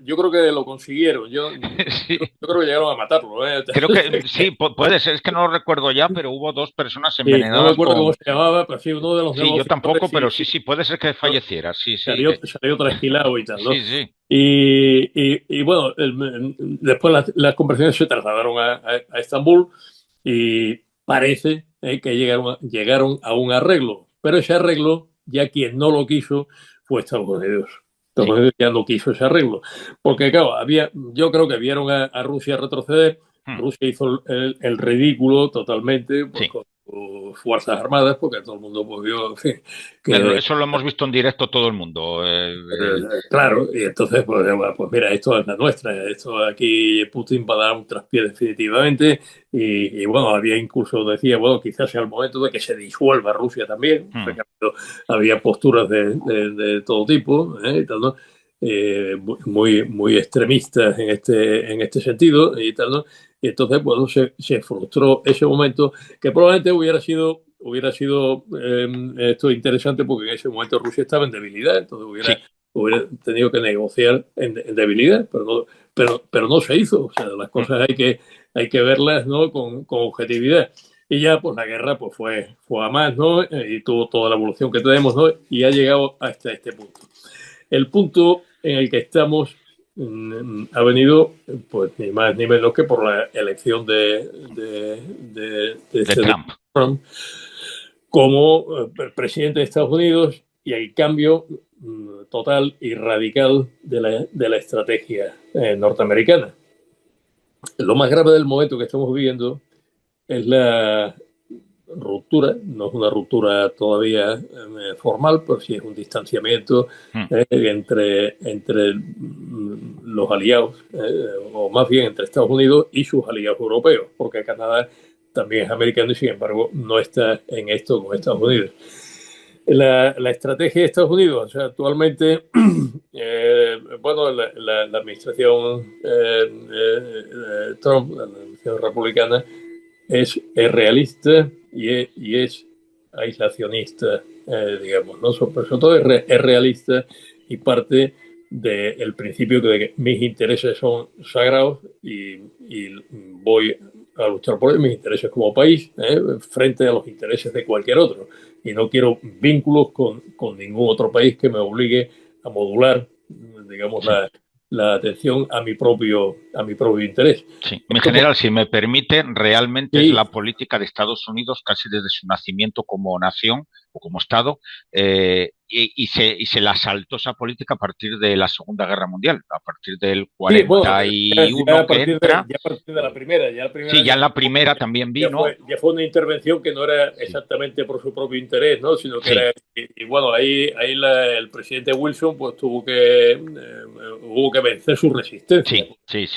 yo creo que lo consiguieron. sí, Yo creo que llegaron a matarlo. creo que sí, puede ser, es que no lo recuerdo ya, pero hubo dos personas Sí, no me envenenadas acuerdo cómo con... se llamaba, pero sí, uno de los Sí, yo negociadores tampoco, sí, pero sí, sí, sí, puede ser que falleciera, sí, sí, salió trasquilado y tal, ¿no? sí, sí, Y bueno, después las conversaciones se trasladaron a Estambul y parece que llegaron a un arreglo, pero ese arreglo ya quien no lo quiso fue Estados Unidos. Estados sí. Unidos ya no quiso ese arreglo, porque claro, yo creo que vieron a Rusia retroceder. Mm. Rusia hizo el ridículo totalmente pues, Sí. con sus fuerzas armadas, porque todo el mundo pues, vio en fin, Bueno, que eso lo hemos visto en directo todo el mundo. claro, y entonces, pues, bueno, pues mira, esto es la nuestra, esto aquí Putin va a dar un traspié definitivamente, y bueno, había incluso, decía, bueno, quizás sea el momento de que se disuelva Rusia también, Mm. había posturas de todo tipo, y tal, ¿no? Muy extremistas en este sentido, y tal, ¿no? Y entonces, bueno, se frustró ese momento que probablemente hubiera sido esto interesante porque en ese momento Rusia estaba en debilidad, entonces Sí. hubiera tenido que negociar en debilidad, pero no se hizo. O sea, las Mm. cosas hay que verlas, ¿no? Con objetividad. Y ya, pues la guerra pues, fue a más, ¿no? Y tuvo toda la evolución que tenemos, ¿no? Y ha llegado hasta este punto. El punto en el que estamos ha venido, pues ni más ni menos que por la elección De Trump. Trump como presidente de Estados Unidos y el cambio total y radical de la estrategia norteamericana. Lo más grave del momento que estamos viviendo es ruptura, no es una ruptura todavía formal, pero sí es un distanciamiento entre los aliados, o más bien entre Estados Unidos y sus aliados europeos, porque Canadá también es americano y sin embargo no está en esto con Estados Unidos. La estrategia de Estados Unidos, o sea, actualmente, bueno, la administración Trump, la administración republicana, es realista y es aislacionista, digamos, ¿no? Sobre todo es realista y parte del principio de que mis intereses son sagrados y voy a luchar por mis intereses como país, frente a los intereses de cualquier otro. Y no quiero vínculos con ningún otro país que me obligue a modular, digamos, la atención a mi propio interés. Sí, en general, si me permite, realmente Sí. es la política de Estados Unidos casi desde su nacimiento como nación o como Estado, y se la saltó esa política a partir de la Segunda Guerra Mundial, a partir del 41 ya a que entra. ya a partir de la primera. Sí, ya en la primera también vino. Ya fue una intervención que no era exactamente por su propio interés, ¿no? Sino que era. Y bueno, ahí el presidente Wilson pues hubo que vencer su resistencia. Sí.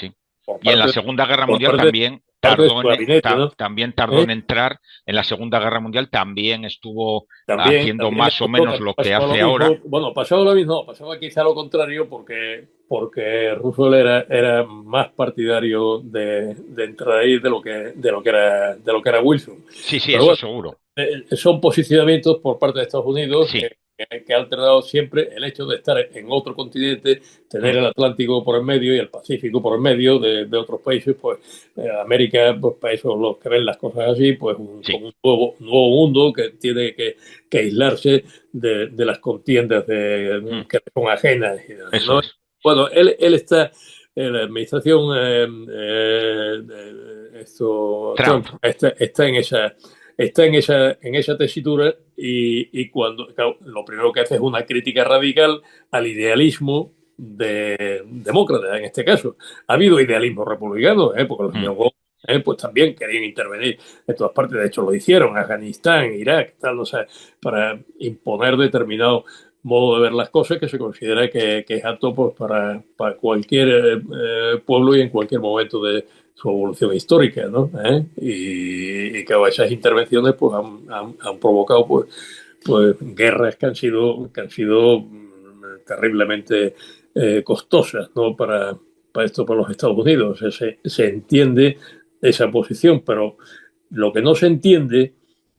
Y en la Segunda Guerra Mundial también tardó en entrar. En la Segunda Guerra Mundial también estuvo haciendo más o menos lo que hace ahora. Bueno, pasaba lo mismo, pasaba quizá lo contrario porque Roosevelt era más partidario de entrar ahí de lo que era Wilson. Sí, pero eso bueno, seguro. Son posicionamientos por parte de Estados Unidos que ha alternado siempre el hecho de estar en otro continente, tener el Atlántico por el medio y el Pacífico por el medio de otros países. Pues América, pues para eso los que ven las cosas así, pues como un nuevo mundo que tiene que aislarse de las contiendas que son ajenas. ¿No? Bueno, él está en la administración Trump está en esa tesitura y cuando lo primero que hace es una crítica radical al idealismo demócrata en este caso. Ha habido idealismo republicano, porque los neogónicos pues también querían intervenir en todas partes. De hecho, lo hicieron, Afganistán, Irak, tal, o sea, para imponer determinado modo de ver las cosas que se considera que es apto pues, para cualquier pueblo y en cualquier momento de su evolución histórica, ¿no? Y que esas intervenciones pues han provocado pues guerras que han sido terriblemente costosas, ¿no? para los Estados Unidos. O sea, se entiende esa posición, pero lo que no se entiende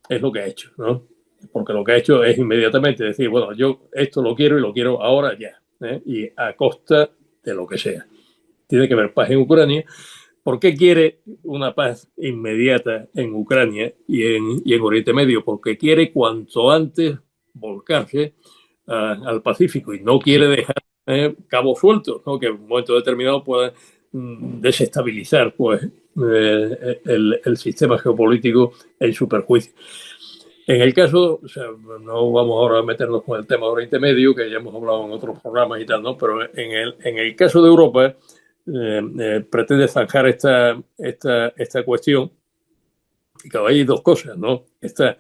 es lo que ha hecho, ¿no? Porque lo que ha hecho es inmediatamente decir, bueno, yo esto lo quiero y lo quiero ahora ya, y a costa de lo que sea. Tiene que haber paz en Ucrania. ¿Por qué quiere una paz inmediata en Ucrania y en Oriente Medio? Porque quiere cuanto antes volcarse al Pacífico y no quiere dejar cabos sueltos, ¿no? Que en un momento determinado pueda desestabilizar pues, el sistema geopolítico en su perjuicio. En el caso, o sea, no vamos ahora a meternos con el tema de Oriente Medio, que ya hemos hablado en otros programas y tal, ¿no? Pero en el caso de Europa, pretende zanjar esta cuestión. Y claro, hay dos cosas, ¿no? Está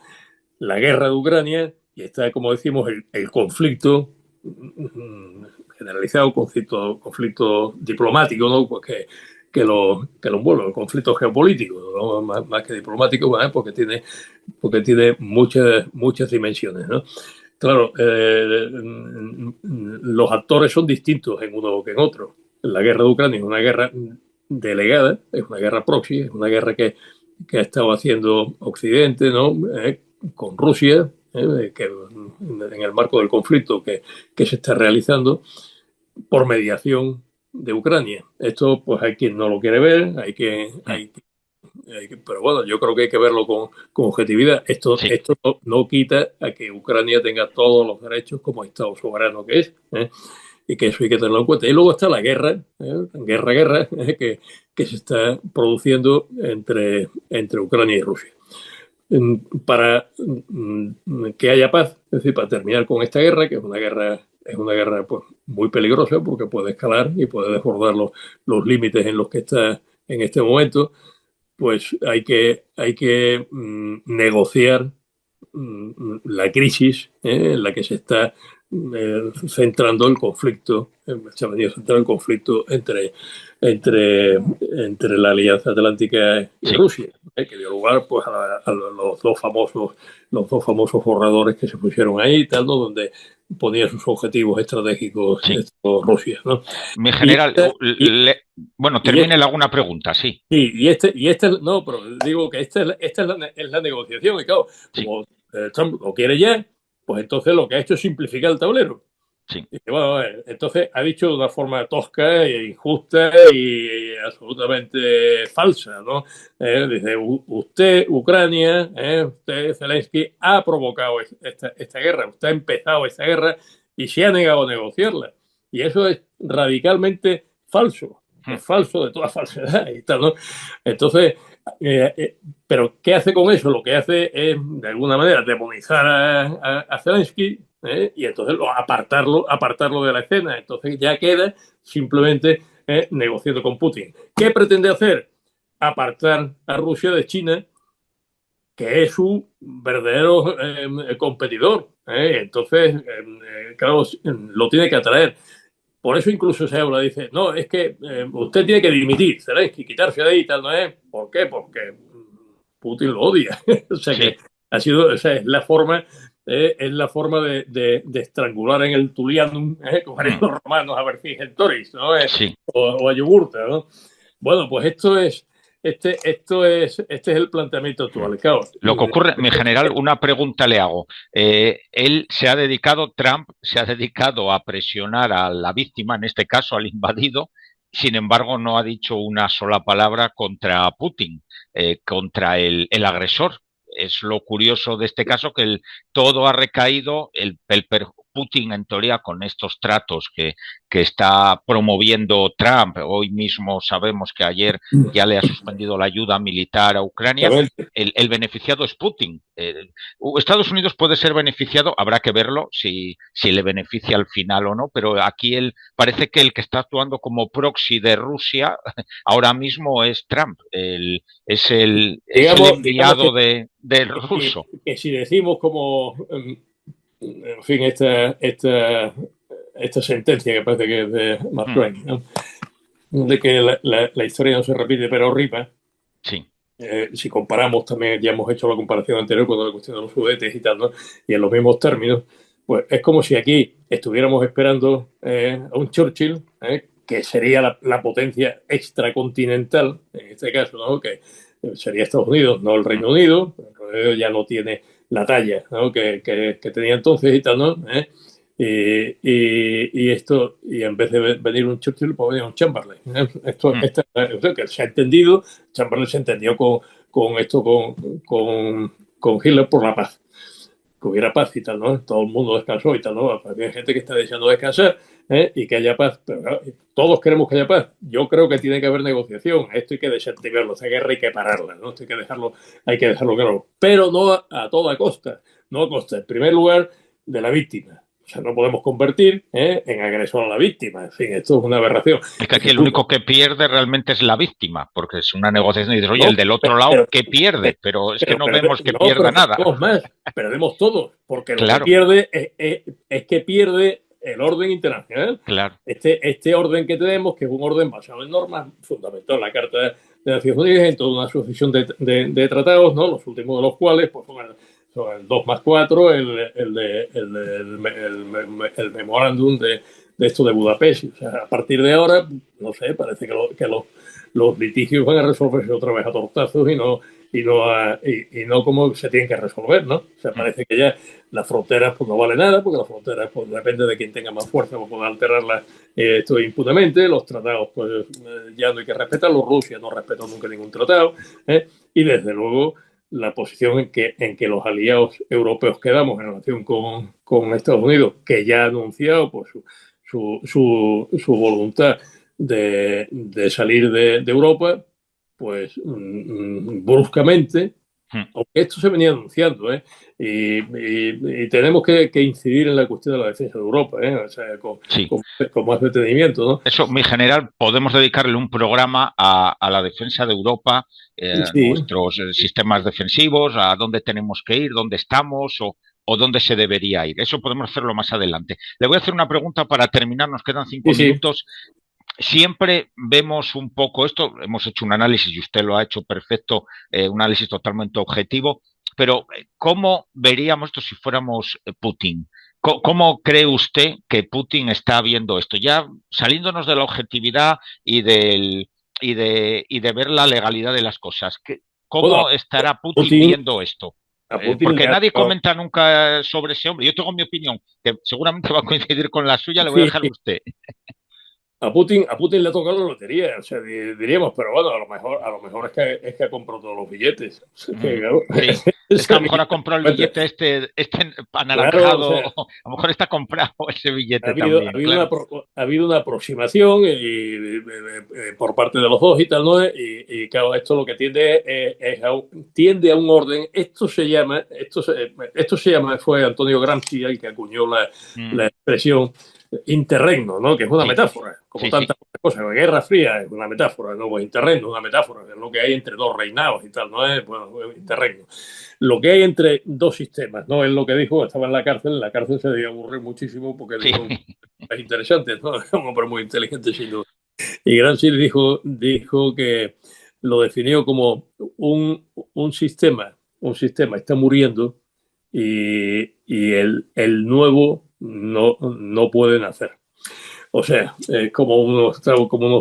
la guerra de Ucrania y está, como decimos, el conflicto generalizado, conflicto diplomático, ¿no? Pues que lo envuelve, el conflicto geopolítico, ¿no? más que diplomático, ¿no? porque tiene muchas dimensiones, ¿no? Claro, los actores son distintos en uno que en otro. La guerra de Ucrania es una guerra delegada, es una guerra proxy, es una guerra que ha estado haciendo Occidente, ¿no? Con Rusia, que en el marco del conflicto que se está realizando por mediación de Ucrania. Esto, pues hay quien no lo quiere ver, pero bueno, yo creo que hay que verlo con objetividad. Esto no quita a que Ucrania tenga todos los derechos como Estado soberano que es, y que eso hay que tenerlo en cuenta. Y luego está la guerra que se está produciendo entre Ucrania y Rusia. Para que haya paz, es decir, para terminar con esta guerra, que es una guerra pues, muy peligrosa porque puede escalar y puede desbordar los límites en los que está en este momento, pues hay que negociar la crisis en la que se está centrando el conflicto, se ha venido centrando el conflicto entre la Alianza Atlántica y Sí. Rusia, que dio lugar pues a los dos famosos borradores que se pusieron ahí, tal, ¿no? Donde ponía sus objetivos estratégicos Sí. Rusia, ¿no? Mi general, bueno, y termine alguna pregunta, sí. Sí, no, pero digo que esta es la negociación, y claro, Sí. como Trump lo quiere ya, pues entonces lo que ha hecho es simplificar el tablero. Sí. Y bueno, entonces ha dicho de una forma tosca e injusta y absolutamente falsa, ¿no? Dice, usted, Ucrania, usted, Zelensky, ha provocado esta guerra, usted ha empezado esta guerra y se ha negado a negociarla. Y eso es radicalmente falso. Es falso de toda falsedad y tal, ¿no? Entonces, pero ¿qué hace con eso? Lo que hace es, de alguna manera, demonizar a Zelensky, y entonces apartarlo de la escena. Entonces ya queda simplemente negociando con Putin. ¿Qué pretende hacer? Apartar a Rusia de China, que es su verdadero competidor. Entonces, claro, lo tiene que atraer. Por eso incluso se habla, dice, no, es que usted tiene que dimitir, Zelensky, quitarse de ahí y tal, ¿no es? ¿Por qué? Porque Putin lo odia. O sea Sí. que ha sido, esa es la forma de estrangular en el Tulianum, como harían los romanos a Vercingetorix, ¿no? Sí. O a Yugurta, ¿no? Bueno, pues este es el planteamiento actual. Claro, Lo que ocurre, mi general, una pregunta le hago. Trump se ha dedicado a presionar a la víctima, en este caso al invadido, sin embargo no ha dicho una sola palabra contra Putin, contra el agresor. Es lo curioso de este caso, que todo ha recaído, Putin en teoría con estos tratos que está promoviendo Trump. Hoy mismo sabemos que ayer ya le ha suspendido la ayuda militar a Ucrania. El beneficiado es Putin. Estados Unidos puede ser beneficiado, habrá que verlo si le beneficia al final o no, pero aquí parece que el que está actuando como proxy de Rusia ahora mismo es Trump, es el enviado del ruso. Que si decimos como, en fin, esta sentencia que parece que es de Mark Twain, ¿no? De que la historia no se repite pero rima. Sí. Si comparamos también, ya hemos hecho la comparación anterior cuando la cuestión de los Sudetes y tal, ¿no? Y en los mismos términos, pues es como si aquí estuviéramos esperando a un Churchill, que sería la potencia extracontinental, en este caso, ¿no? Que sería Estados Unidos, no el Reino Unido. El Reino Unido ya no tiene la talla, ¿no? que tenía entonces y tal, ¿no? Y en vez de venir un Churchill, pues venir un Chamberlain. Esto que se ha entendido, Chamberlain se entendió con Hitler por la paz. Que hubiera paz y tal, ¿no? Todo el mundo descansó y tal, ¿no? Hay gente que está deseando descansar y que haya paz, pero claro, todos queremos que haya paz. Yo creo que tiene que haber negociación. Esto hay que desactivarlo, esta guerra hay que pararla, ¿no? Esto hay que dejarlo claro, pero no a toda costa, no a costa, en primer lugar, de la víctima. O sea, no podemos convertir en agresor a la víctima. En fin, esto es una aberración. Es que aquí el único que pierde realmente es la víctima, porque es una negociación y dices, oye, el del otro lado, ¿qué pierde? Pero es que no vemos que pierda nada. Perdemos todos, porque lo Claro. que pierde es que pierde el orden internacional. Claro. Este orden que tenemos, que es un orden basado en normas, fundamental en la Carta de Naciones Unidas, en toda una sucesión de tratados, ¿no? Los últimos de los cuales pues, son el 2+4, el memorándum de esto de Budapest. O sea, a partir de ahora, no sé, parece que los litigios van a resolverse otra vez a tortazos y no como se tienen que resolver, ¿no? O sea, parece que ya las fronteras pues no vale nada, porque las fronteras pues depende de quien tenga más fuerza para poder alterarlas esto impunemente. Los tratados pues ya no hay que respetarlos. Rusia no respetó nunca ningún tratado, y desde luego la posición en que los aliados europeos quedamos en relación con Estados Unidos, que ya ha anunciado pues, su voluntad de salir de Europa, pues bruscamente, Aunque esto se venía anunciando, ¿eh? Y tenemos que incidir en la cuestión de la defensa de Europa, ¿eh? O sea, Sí. con más detenimiento, ¿no? Eso, mi general, podemos dedicarle un programa a la defensa de Europa, Sí, nuestros sistemas defensivos, a dónde tenemos que ir, dónde estamos o dónde se debería ir. Eso podemos hacerlo más adelante. Le voy a hacer una pregunta para terminar, nos quedan 5 minutos. Siempre vemos un poco esto, hemos hecho un análisis y usted lo ha hecho perfecto, un análisis totalmente objetivo, pero ¿cómo veríamos esto si fuéramos Putin? ¿Cómo cree usted que Putin está viendo esto? Ya saliéndonos de la objetividad y de ver la legalidad de las cosas, bueno, ¿cómo estará Putin Putin, viendo esto? a Putin Porque le ha nadie tocado. comenta nunca sobre ese hombre. Yo tengo mi opinión, que seguramente va a coincidir con la suya, le voy a Sí, dejar a usted. A Putin le ha tocado la lotería, o sea, diríamos, pero bueno, a lo mejor es que ha comprado todos los billetes. Que, claro, Sí, es que a lo mejor ha comprado el billete este claro, o anaranjado, sea, a lo mejor está comprado ese ha billete habido, ha también, habido claro. ha habido una aproximación por parte de los dos y tal, ¿no? Claro, esto lo que tiende a un orden. Esto se llama, fue Antonio Gramsci el que acuñó la Mm, expresión interregno, ¿no? Que es una sí, metáfora, como sí, sí. tantas otras cosas. La Guerra Fría es una metáfora, ¿no? Pues interregno es una metáfora, es lo que hay entre dos reinados y tal, ¿no? Bueno, interregno. Lo que hay entre dos sistemas, ¿no? Es lo que dijo, estaba en la cárcel se debía aburrir muchísimo porque Sí. dijo cosas interesantes, ¿no? Es un hombre muy inteligente, sin duda. Y Gramsci dijo que lo definió como un sistema está muriendo y el nuevo no puede nacer. O sea, como unos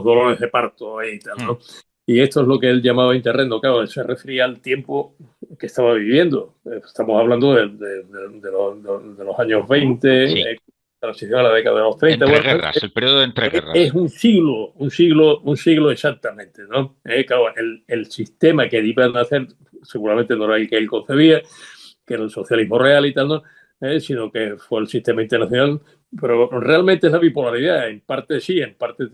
dolores de parto ahí y tal, Mm, ¿no? Y esto es lo que él llamaba interregno. Claro, él se refería al tiempo que estaba viviendo. Estamos hablando de los años 20, sí, transición a la década de los 30. entre Bueno, guerras, el periodo de entre es guerras. un siglo exactamente, ¿no? Claro, el sistema que iban a hacer seguramente no era el que él concebía, que era el socialismo real y tal, ¿no? Sino que fue el sistema internacional, pero realmente es la bipolaridad. En parte sí, en parte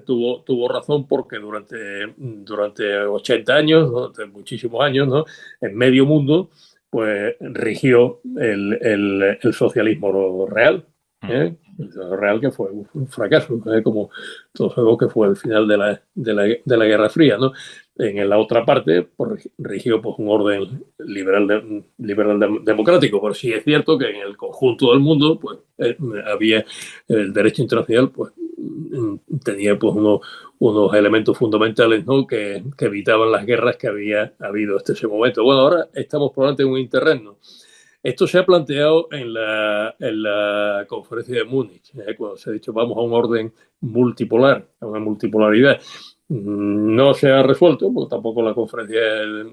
tuvo razón porque durante 80 años, durante muchísimos años, ¿no? En medio mundo, pues rigió el socialismo real. Mm, ¿Eh? Real que fue un fracaso, como todos sabemos que fue el final de la Guerra Fría, ¿no? En la otra parte, pues, rigió pues, un orden liberal democrático, pero sí es cierto que en el conjunto del mundo pues, había el derecho internacional, pues tenía pues, unos elementos fundamentales, ¿no? que evitaban las guerras que había habido hasta ese momento. Bueno, ahora estamos probablemente en un interregno. Esto se ha planteado en la conferencia de Múnich, cuando se ha dicho vamos a un orden multipolar, a una multipolaridad. No se ha resuelto, porque tampoco la conferencia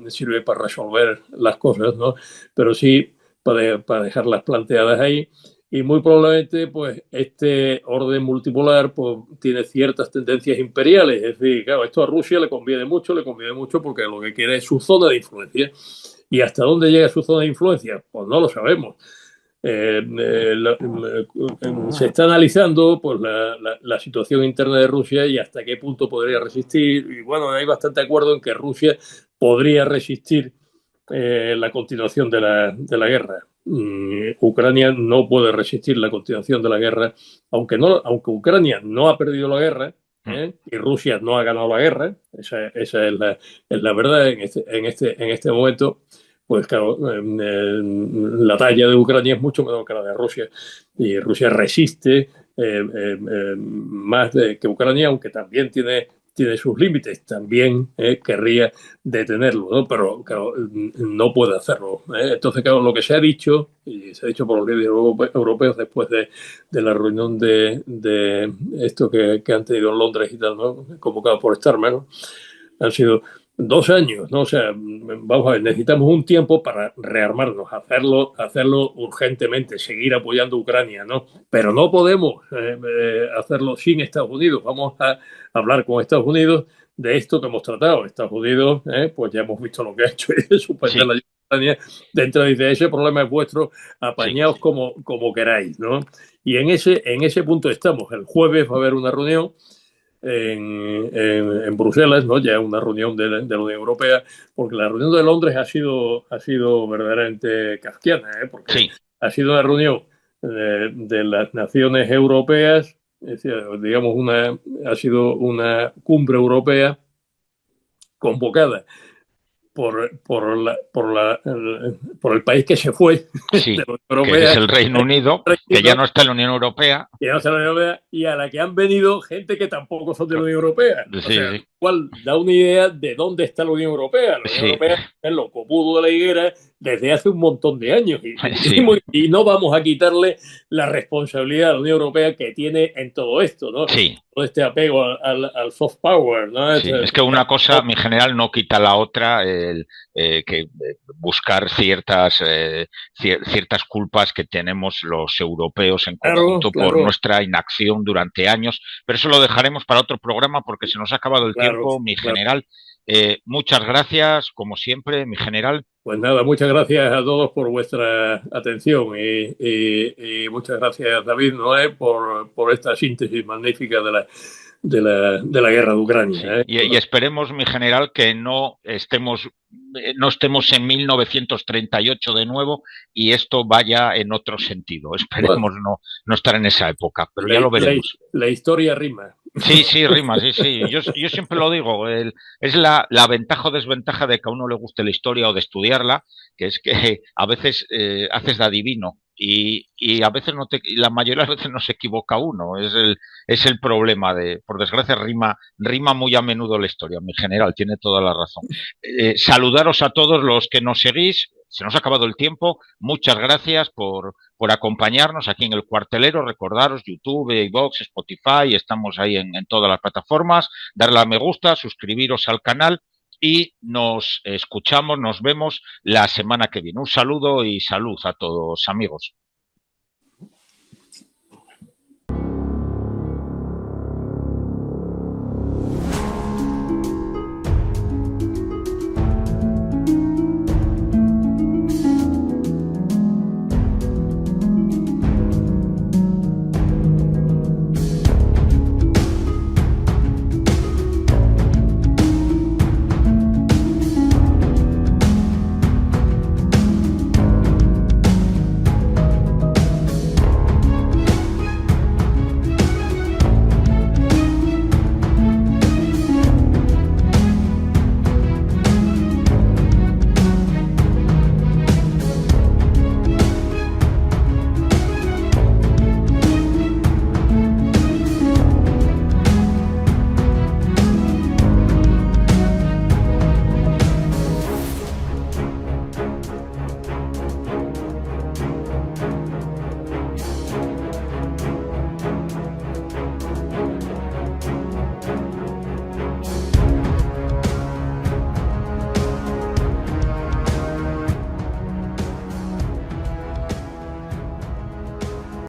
sirve para resolver las cosas, ¿no? Pero sí para dejarlas planteadas ahí. Y muy probablemente, pues, este orden multipolar pues, tiene ciertas tendencias imperiales. Es decir, claro, esto a Rusia le conviene mucho porque lo que quiere es su zona de influencia. ¿Y hasta dónde llega su zona de influencia? Pues no lo sabemos. Se está analizando pues, la situación interna de Rusia y hasta qué punto podría resistir. Y bueno, hay bastante acuerdo en que Rusia podría resistir la continuación de la guerra. Ucrania no puede resistir la continuación de la guerra, aunque Ucrania no ha perdido la guerra. mm. Y Rusia no ha ganado la guerra, esa es la verdad en este momento. Pues claro, la talla de Ucrania es mucho menor que la de Rusia y Rusia resiste más que Ucrania, aunque también tiene sus límites, también querría detenerlo, ¿no? Pero claro, no puede hacerlo. Entonces, claro, lo que se ha dicho, y se ha dicho por los líderes europeos después de la reunión de esto que han tenido en Londres y tal, ¿no? Convocado por Starmer, ¿no? Han sido 2 años, ¿no? O sea, vamos a ver, necesitamos un tiempo para rearmarnos, hacerlo urgentemente, seguir apoyando a Ucrania, ¿no? Pero no podemos hacerlo sin Estados Unidos. Vamos a hablar con Estados Unidos de esto que hemos tratado. Estados Unidos, pues ya hemos visto lo que ha hecho, suspender Sí, la ayuda a Ucrania. Dentro de ese problema es vuestro, sí. apañaos como queráis, ¿no? Y en ese punto estamos. El jueves va a haber una reunión en Bruselas, ¿no? Ya una reunión de la Unión Europea, porque la reunión de Londres ha sido verdaderamente kafkiana, porque Sí. ha sido una reunión de las naciones europeas, es decir, digamos, ha sido una cumbre europea convocada por el país que se fue Sí, de la Unión Europea, que es el Reino Unido, que ya no está en la Unión Europea. Que no está en la Unión Europea, y a la que han venido gente que tampoco son de la Unión Europea. Sí, O sea, sí. lo cual da una idea de dónde está la Unión Europea. La Unión Sí. Europea está en lo copudo de la higuera desde hace un montón de años. Sí. Y no vamos a quitarle la responsabilidad a la Unión Europea que tiene en todo esto, ¿no? Sí. Todo este apego al soft power, ¿no? Sí, es que una cosa, mi general, no quita la otra, que buscar ciertas culpas que tenemos los europeos en conjunto por nuestra inacción durante años, pero eso lo dejaremos para otro programa porque se nos ha acabado el tiempo, mi general. Muchas gracias, como siempre, mi general. Pues nada, muchas gracias a todos por vuestra atención y muchas gracias, David Noé, por esta síntesis magnífica de la guerra de Ucrania. Sí. Y esperemos, mi general, que no estemos en 1938 de nuevo y esto vaya en otro sentido. Esperemos no estar en esa época, pero ya lo veremos. La historia rima. Sí, rima, sí. Yo siempre lo digo, es la ventaja o desventaja de que a uno le guste la historia o de estudiarla, que es que a veces haces de adivino y a veces la mayoría de las veces no se equivoca uno, es el problema por desgracia rima muy a menudo la historia, mi general, tiene toda la razón. Saludaros a todos los que nos seguís. Se nos ha acabado el tiempo. Muchas gracias por acompañarnos aquí en El Cuartelero. Recordaros, YouTube, iVoox, Spotify, estamos ahí en todas las plataformas. Darle a me gusta, suscribiros al canal y nos escuchamos, nos vemos la semana que viene. Un saludo y salud a todos, amigos.